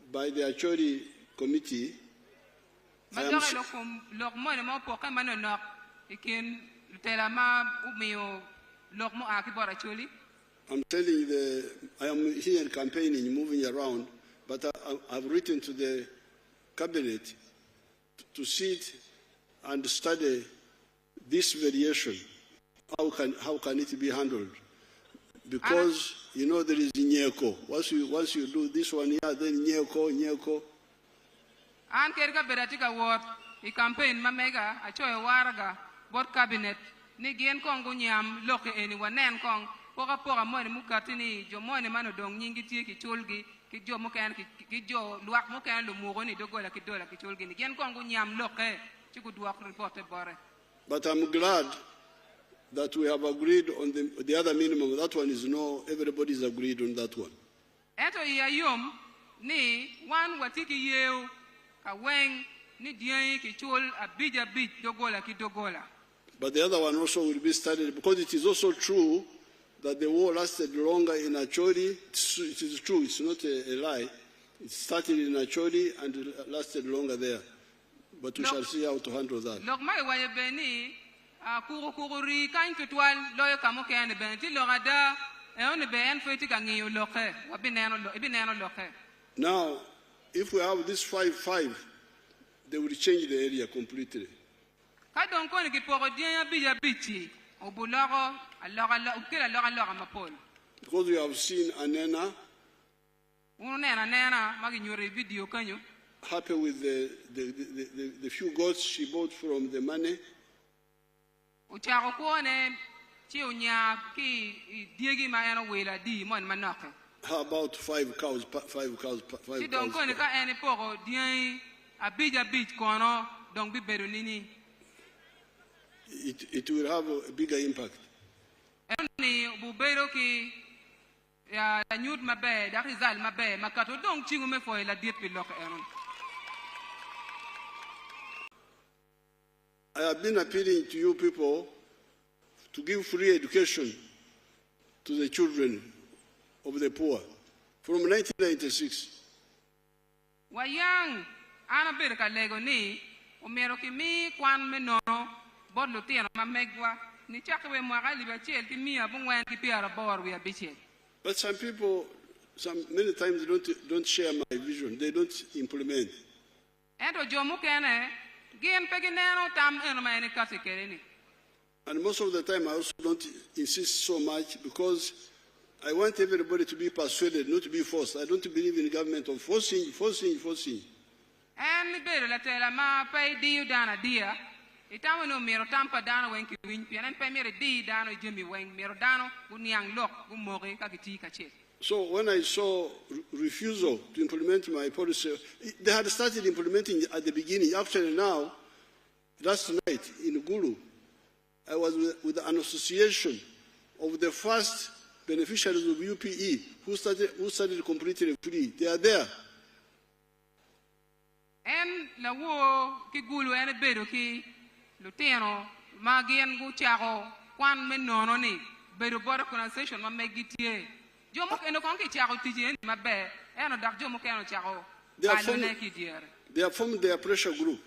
by the Acholi committee, I'm telling I am here campaigning, moving around, but I've written to the cabinet to sit and study this variation. How can it be handled? Because you know there is Nyeko. Once you do this one here, then Nyeko. An kerga beratika ward I campaign mamega achoy waraga board cabinet ni gen kong gunyam loke anyone nen kong poka mo ni mukatini jo mo ni mano dong nyingi tie ki chulgi ki jo mo kan ki jo luak mo kan lu mo ni dogola ki dola ki chulgi ni gen kong gunyam loke ci ku duak report bore. But I'm glad that we have agreed on the other minimum. That one is everybody is agreed on that one. Eto ya yom ni one watiki yeu ka weng ni dien ki chul abija bit dogola ki dogola. But the other one also will be studied because it is also true that the war lasted longer in Acholi. It is true, it's not a lie. It started in Acholi and lasted longer there. But we shall see how to handle that. Lok mai wa beni kuri kan kitwal loyo kamo ke ane benti logada e on be en feti ka ngi loke wa bineno loke. Now, if we have this 5-5, they will change the area completely. Ka don ko ni ki poko dien abija biti obulago aloga ukela loga mapol. Because we have seen Anena video kanyo happy with the few goats she bought from the money. Uchako kuone chiunya ki diegi maeno wela di mon manoke. How about 5 cows? 5 cows. Si don ko ni ka ene poko dien abija bit kono don bi berunini. It will have a bigger impact. Eni bubero ki ya nyud mabe da rizal mabe makato don chingu me fo la diet pilok eron. I have been appealing to you people to give free education to the children of the poor from 1996. Wayang ana ber ka lego ni omero ki mi kwan menono bodlo tieno mamegwa ni chakwe mwagali ba chel ki mi abungwan ki piara bor we abichel. But some people, many times don't share my vision. They don't implement. And most of the time, I also don't insist so much because I want everybody to be persuaded, not to be forced. I don't believe in government of forcing. Itawano mero tampa dano wenki winpi anan pe mere di dano jemi weng mero dano uniang lok gumoge kakiti kache. So when I saw refusal to implement my policy, they had started implementing at the beginning. Actually now, last night in Gulu, I was with an association of the first beneficiaries of UPE who started completely free. They are there. En la wo ki gulu en bedo ki lutino magien gu chago kwan men nono ni bedo border conversation ma megitie jomo eno kon ki chago tije ma be eno dak jomo keno chago they are from their pressure group.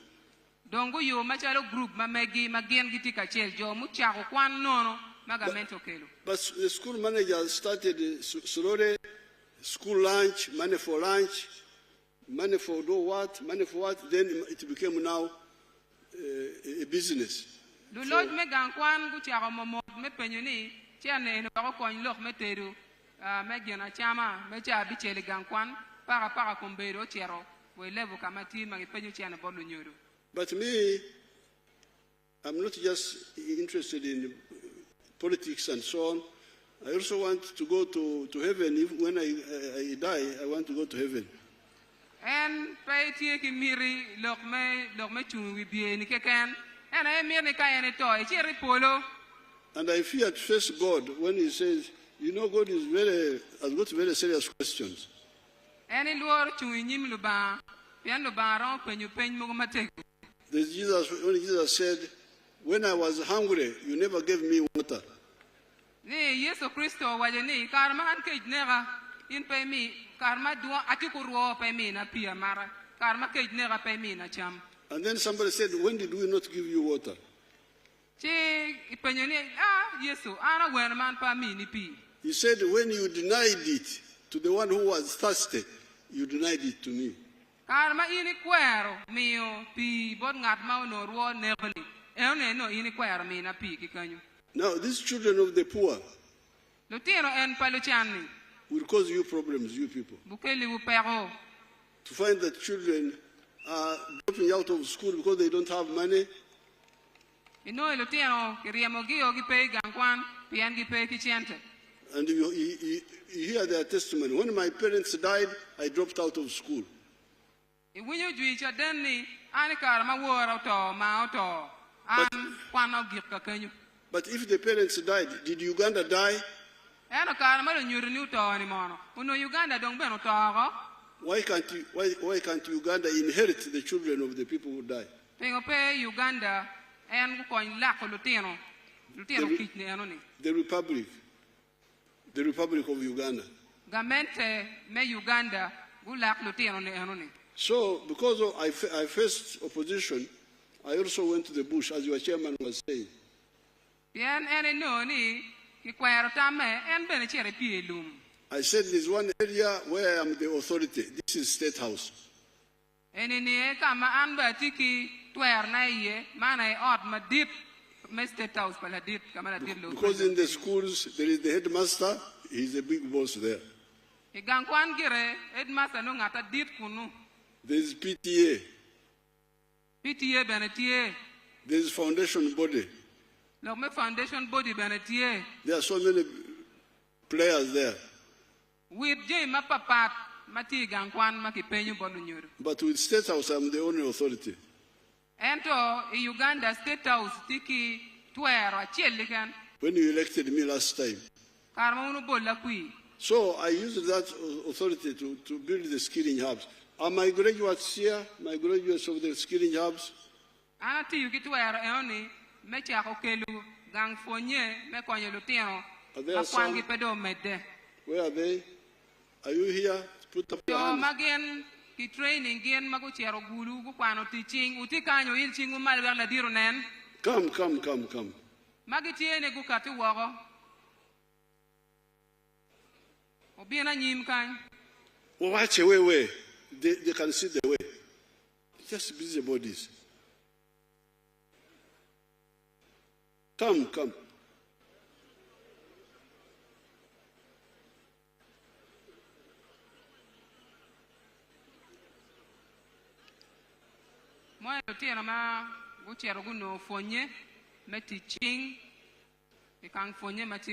Dongo yo machalo group ma megi magien giti ka chel jomo chago kwan nono magamento kelo. But the school manager started slowly school lunch, money for lunch, money for do what, money for what, then it became now a business. Do lord me gankwan gu chago momo me penyoni tiane no ko kon lok meteru me gena chama me cha bichele gankwan para kombero tiero we level kamati ma penyo tiane bolu nyoro. But me, I'm not just interested in politics and so on. I also want to go to heaven. If when I die, I want to go to heaven. En pay tie ki miri lok me chung wi bie ni keken en ay mir ni kayene to e chiri polo. And I fear at first God when he says, you know, God has got very serious questions. En luor chung nyim lu ba pian lu ba ron penyu mo matek. When Jesus said, when I was hungry, you never gave me water. Ni Yesu Kristo wajeni karma an ke nega in pay me karma duo atikuro pay me na pia mara karma ke nega pay me na cham. And then somebody said, when did we not give you water? Chi ipenyoni Yesu ana wen man pa mi ni pi. He said, when you denied it to the one who was thirsty, you denied it to me. Karma ini kwero mio pi bod ngat ma no ro negli. Ene no ini kwero mi na pi kikanyu. Now, these children of the poor will cause you problems, you people. To find that children are dropping out of school because they don't have money. And you hear their testimony. When my parents died, I dropped out of school. But if the parents died, did Uganda die? Why can't Uganda inherit the children of the people who die? The Republic of Uganda. So, because I faced opposition, I also went to the bush, as your chairman was saying. I said there's one area where I am the authority. This is State House. Because in the schools there is the headmaster, he's a big boss there. There's PTA. There's foundation body. There are so many players there. But with State House, I'm the only authority. When you elected me last time. So I used that authority to build the skilling hubs. Are my graduates here? My graduates of the skilling hubs? Are there some? Where are they? Are you here? Put up your hands. Come. Watch away. They can see the way. Just busy bodies. Come.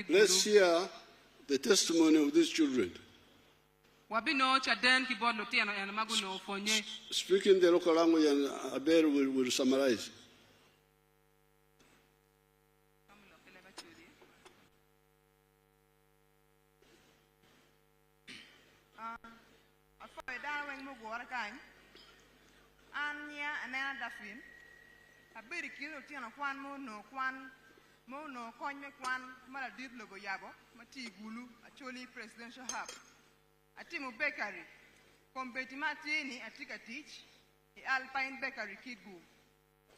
Let's hear the testimony of these children. Speaking the local language, and Aber will summarize. Anya Anena Dafin. A very kilo Tiana Kwan Mono Kwan Mono Konya Kwan Maladid Logo Yabo, Mati Gulu, actually presidential hub. A Timo Bakery. Competi Martini, a ticket teach, the Alpine Bakery Kitgum.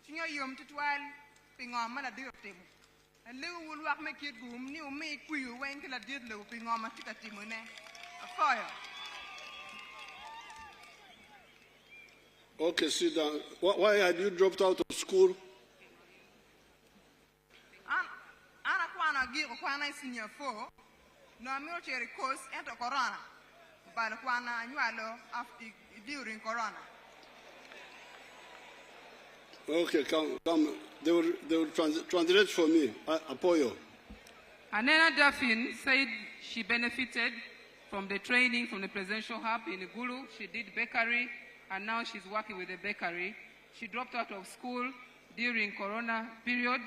Tinga Yum Titwal, Pingom Maladir Tim. And Lou will walk make Kitgum, new make you when can I did low Pingom a ticket timone. A fire. Okay, sit down. Why had you dropped out of school? Anna Kwana give Kwana senior 4, no military course enter Corona. But Kwana annual after during Corona. Okay, come. They will translate for me. Apoyo. Anena Duffin said she benefited from the training from the presidential hub in Gulu. She did bakery, and now she's working with the bakery. She dropped out of school during Corona period,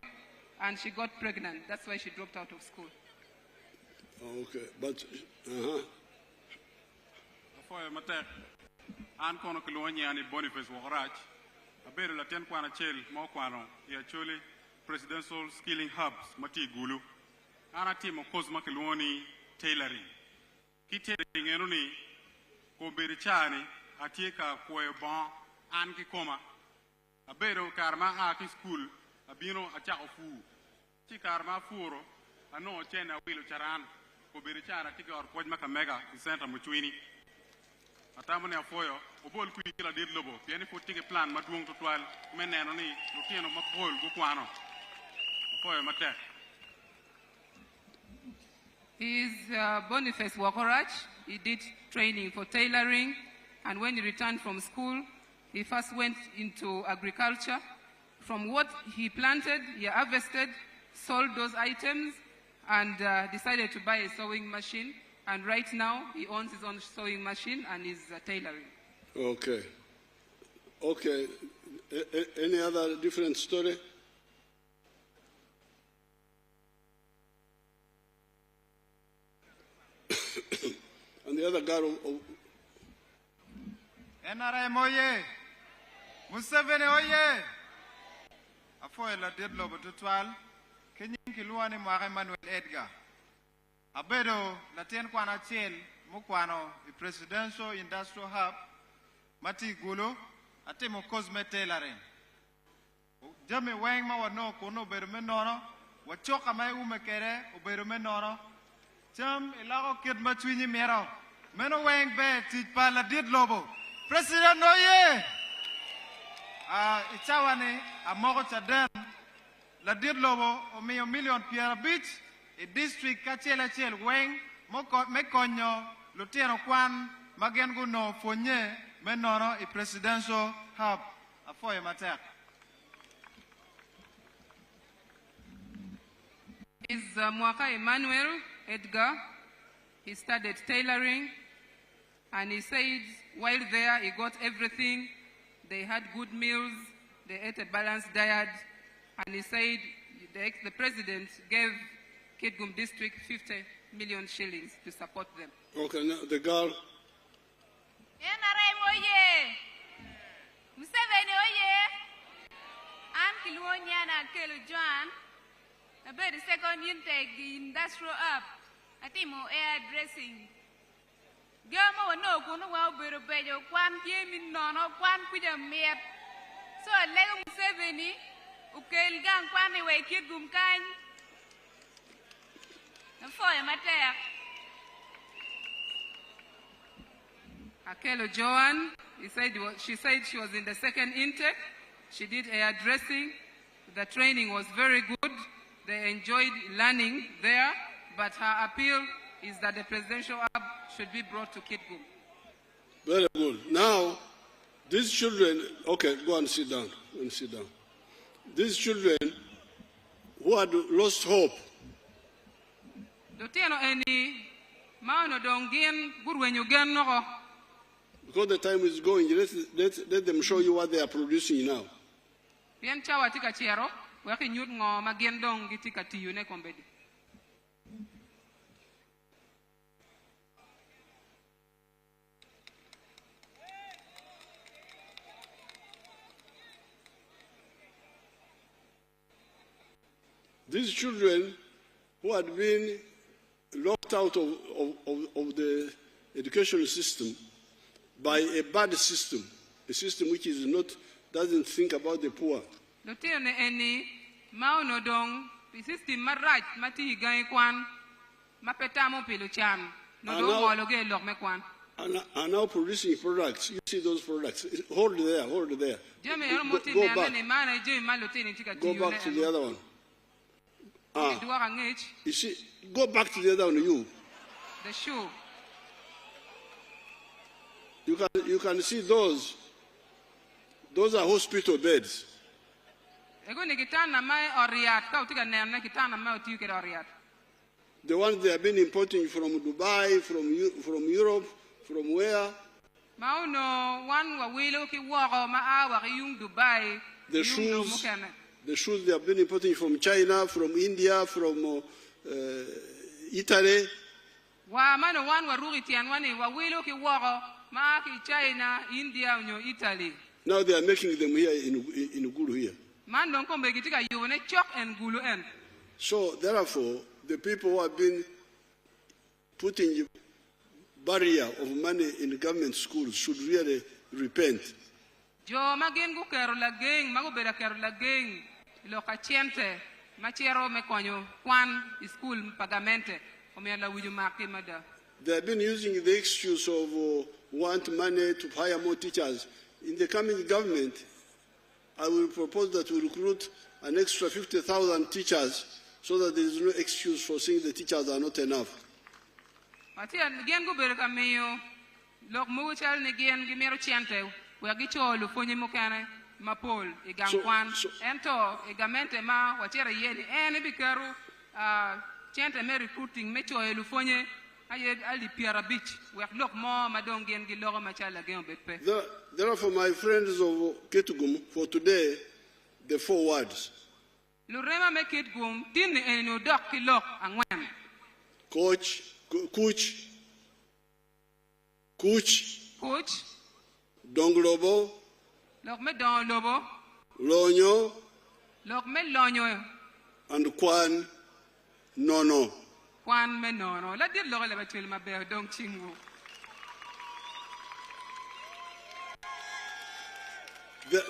and she got pregnant. That's why she dropped out of school. Okay, but Foya matek an kono Anoonya ani Boniface Wokorach abere la ten kwana chel mo kwano ya chole presidential skilling hubs mati Gulu ana timo kozma Kalulu tailoring kitering enuni ko bere chani atieka koe bon an ki koma abere karma a ki school abino acha ofu ti karma furo ano chena wilo charan ko bere chara ti or kojma ka mega center muchwini atamane afoyo obol ku kila dir lobo piani fotike plan maduong to twal meneno ni lutieno mabol go kwano afoyo mate. He's Boniface Wokorach. He did training for tailoring, and when he returned from school, he first went into agriculture. From what he planted, he harvested, sold those items, and decided to buy a sewing machine. And right now, he owns his own sewing machine and is tailoring. Okay. Okay. Any other different story? And the other guy NRM oye! Museveni oye! Afoy la did lobo tutwal, Kenyan Kiluani Mware Manuel Edgar. Abedo Latin Kwana Chel, Mukwano, the Presidential Industrial Hub, Mati Gulo, Atemo Cosme Tailoring. Jame Wang Mawano, Kono Bermenono, Wachoka Mai Umekere, Ubermenono, Jam Ilago Kid Matwini Mero, Meno Wang Bear, Tijpala did Lobo. President Noye! Ichawane, Amogo Chaden, La did Lobo, Omeo Million Pierre Beach. A district Kachela Chel Wang, Mekonyo, Lutero Kwan, Magenguno, Fonye, Menoro, a presidential hub. Afoya Matek. Is Mwaka Emmanuel Edgar. He studied tailoring, and he said while there he got everything. They had good meals, they ate a balanced diet, and he said the president gave Kitgum district 50 million shillings to support them. Okay, now the girl. NRM oye! Museveni oye! I'm Anoonya and Kalulu. About the second intake, the industrial up. I think more air dressing. Gama no kono wa bero bejo kwan piemi nono kwan kuja mep. So lego Museveni ukel gang kwan we Kitgum kan. Akelo Joan, she said she was in the second intake. She did hairdressing. The training was very good. They enjoyed learning there, but her appeal is that the presidential hub should be brought to Kitgum. Very good. Now, these children, okay, go and sit down. Go and sit down. These children who had lost hope. Because the time is going, let them show you what they are producing now. these children who had been locked out of the educational system by a bad system, a system which is not, doesn't think about the poor. Are now producing products. You see those products. Hold there, hold there. Go back. Go back to the other one. You see, go back to the other one, you. The shoe. You can see those. Those are hospital beds. The ones they have been importing from Dubai, from Europe, from where? The shoes they have been importing from China, from India, from Italy. Now they are making them here in Gulu here. So therefore, the people who have been putting barrier of money in the government schools should really repent. They have been using the excuse of want money to hire more teachers. In the coming government, I will propose that we recruit an extra 50,000 teachers so that there is no excuse for saying the teachers are not enough. Therefore, my friends of Kitgum, for today, the 4 words. Coach, Coach, Donglobo, Lonyo, and Kwan Nono.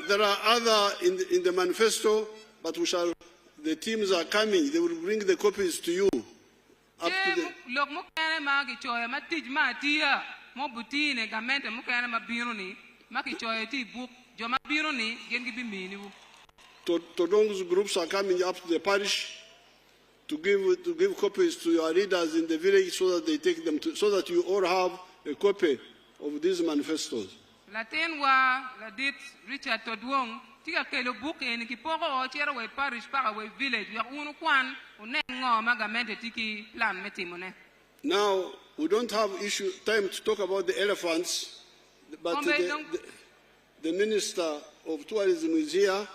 There are other in the manifesto, but the teams are coming. They will bring the copies to you. Up to Todong's groups are coming up to the parish to give copies to your leaders in the village so that they take them to, so that you all have a copy of these manifestos. Richard Todwong tika kelo book en ki poko chero we parish para we village ya unu kwan unengo magamente tiki plan metimone. Now we don't have time to talk about the elephants, but the minister of tourism is here.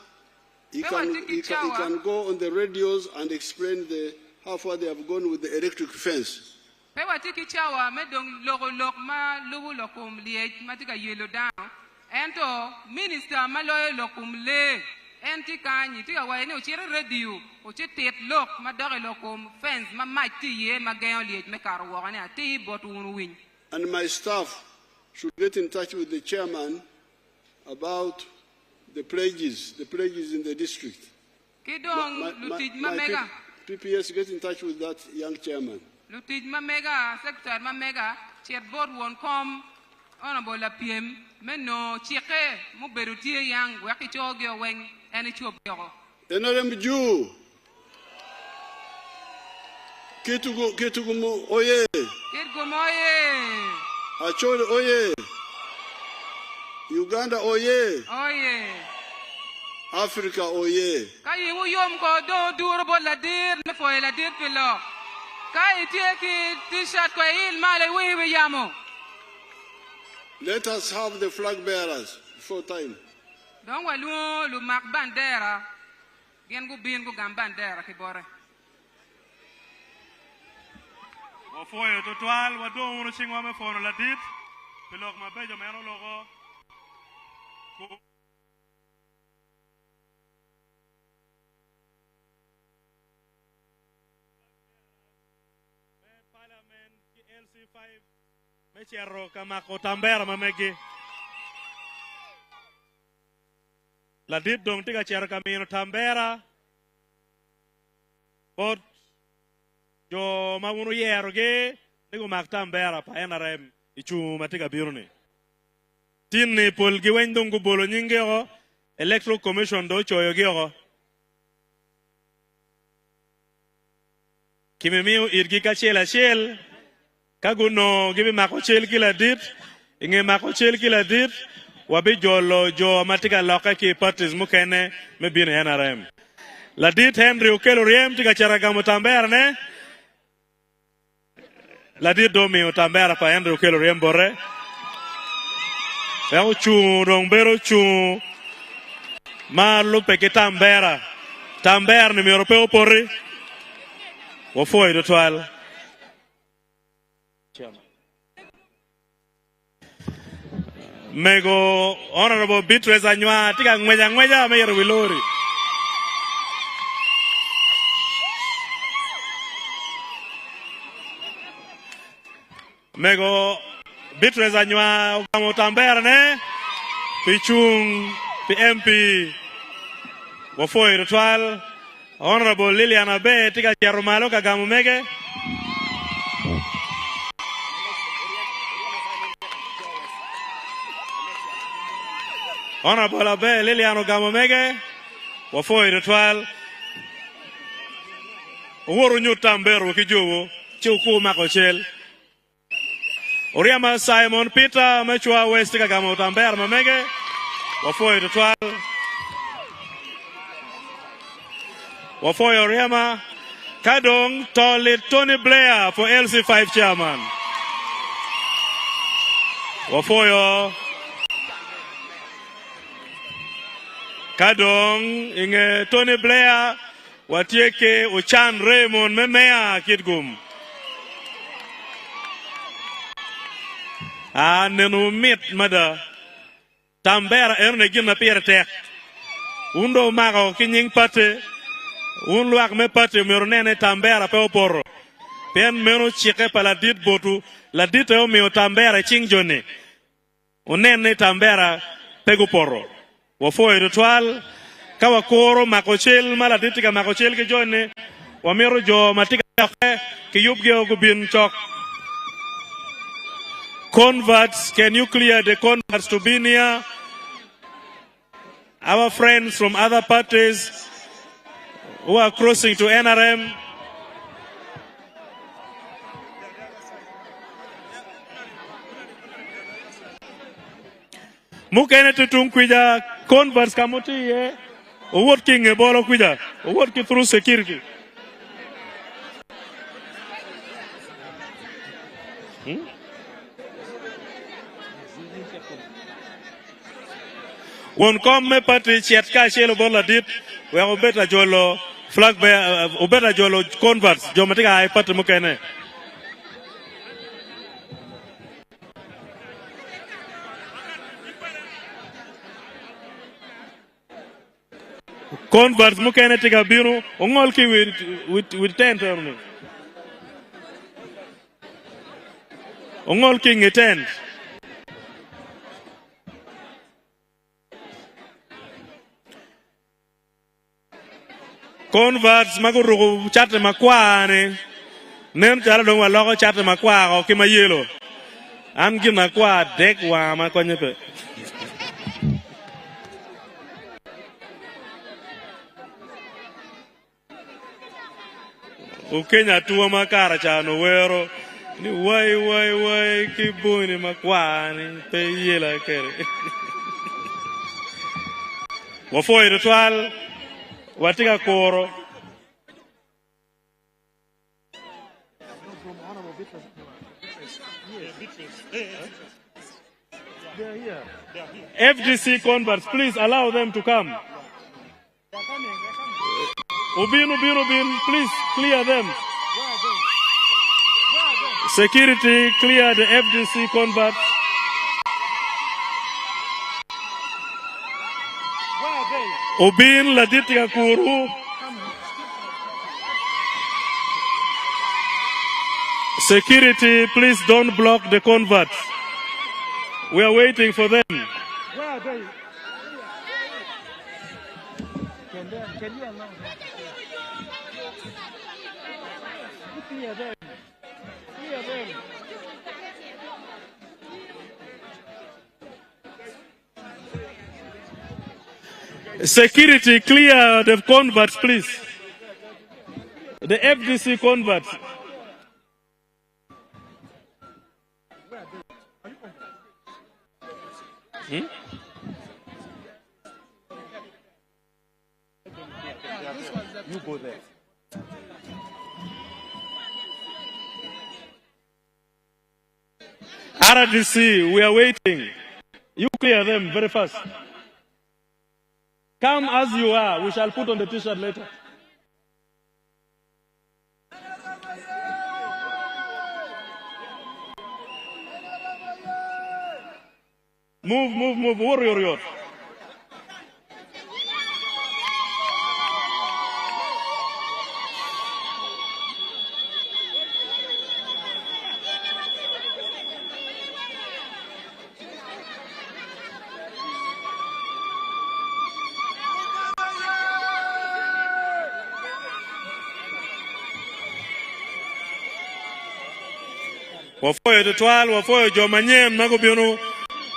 He can go on the radios and explain how far they have gone with the electric fence. Pewa tiki chawa medong log ma lubu lokum liej matika yellow down. Ento minister maloy lokum le enti kanyi tika wa ene uchire radio uchi tet lok madore lokum fence ma mati ye magayon liej me karwo ane ati bot unu win. And my staff should get in touch with the chairman about the pledges in the district. Kidong lutij mamega. PPS get in touch with that young chairman. Lutij mamega, secretary mamega, chair board won't come honorable la PM meno chike mu berutie yang waki chogyo weng eni chobyo. Enarem ju. Kitgum oye. Kitgum oye. Achole oye. Uganda oye. Oye. Africa oye. Kayi uyom ko do durbo la dir me foi la dir pelo. Kayi tieki t-shirt ko il male wiwi yamo. Let us have the flag bearers before time. Don't walu lu mak bandera. Gen gu bin gu gam bandera ki bore. Wa foye total wa do unu chingwa me fono la dit. Pelok ma bejo me ano logo. Mechero kamako tambera mamegi. La dit dong tiga chero kamino tambera. Pot jo mawunu yeroge nigo mak tambera pa NRM ichu matiga biruni. Tinni polgi wendungu bolo nyingeo Electoral Commission do choyo gyo. Kimemiu irgi ka shel kaguno gibi mako chel kila dit inge mako chel kila dit wabi jolo jo matika loka ki parties mukene me bine NRM la dit Henry ukelo riem tika charaga mutambera ne la dit do mi utambera pa Henry ukelo riem bore ya uchu rongbero chu ma lupe ke tambera ni mi europeo porri wo foi do toal Mego Honorable Beatrice Anoonya tika ngweja me yero wilori. Mego Beatrice Anoonya ukamotambera ne pichung PMP wafoi ritual Honorable Liliana Be tika jarumalo kagamumege. Honorable Abe Liliano Gamomege wafoi ritual Uworu nyutambero kijuwu chuku makochel Oriama Simon Peter mechua West Gamotambero mamege wafoi ritual wafoi Oriama Kadong Tony Blair for LC5 chairman wafoyo Kadong inge Tony Blair watieke Ochan Raymond memea Kitgum. Nenu mit mada tambera erne gina piertek. Undo mago kinying pate. Unluak me pate meronene tambera pe oporo. Pen meno chike pa la dit botu. La dit eo meo tambera chingjone. Unene tambera pegu poro. Wafoi ritual kawa koro makochel maladitika makochel ke jone wamero jo matika ke yubge ogubin chok converts. Can you clear the converts to be near? Our friends from other parties who are crossing to NRM. Mukene tutung kuja converts kamuti ye working a bolo kuja working through security. Won come party chat ka shelo bola dit we obeta jolo flag bear obeta jolo converts jomatika ay party mukene. Converts mukene tika biro ongol ki with 10 term. Ongol king 10. Converts maguru chate makwane. Nem chala dong waloko chate makwa o kima yelo. Am gina kwa dek wa makonyepe. Ukenya tuwa makara chano wero ni wai kibuni makwani pe yela kere. Wafoi ritual watika koro FGC converts, please allow them to come. Ubin, please clear them. Security, clear the FGC converts. Ubin laditika kuru. Security, please don't block the converts. We are waiting for them. Where are they? Can you allow them? Clear them. Clear them. Security, clear the converts, please. The FDC converts. Hmm? You go there. RDC, we are waiting. You clear them very fast. Come as you are. We shall put on the t-shirt later. Move. Warrior. Wafoyo tutwal, wafoyo jomanyem nagobionu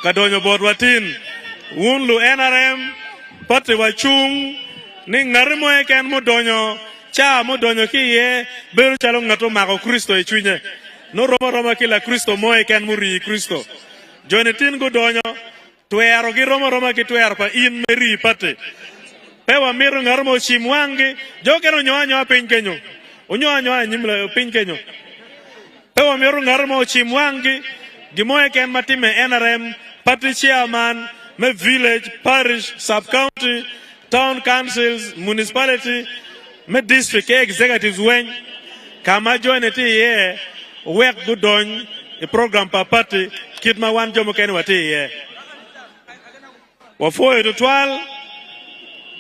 kadonyo bodwatin. Unlu NRM, pati wachung, ning narimo eken mudonyo, cha mudonyo kiye, beru chalo ngato mako Kristo ichunye. No roma kila Kristo mo eken muri Kristo. Jonitin gudonyo, tuero gi roma ki tuero pa in meri pati. Pewa miru ngarmo chimwangi, jokeno nyoa piny kenyo. Unyoa nyimle piny kenyo. Pewa miru ngarmo chimwangi, gimoe ken matime NRM, party chairman, me village, parish, sub-county, town councils, municipality, me district executives wen, kama join eti ye, work gudon, a program pa party, kitma wan jomo ken wati ye. Wafoyo tutwal,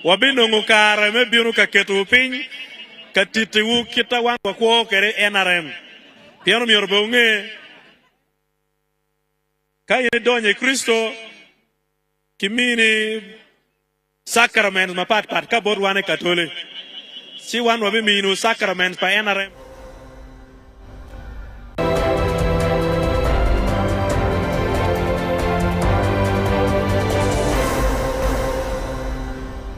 wabino ngukara, me biunu kaketu piny, katitiwu kita wan kwa kere NRM. Piano miorbe unge, kaya donye Kristo, kimini sacraments mapat ka bod wane katole. Si wan wabi minu sacraments pa NRM.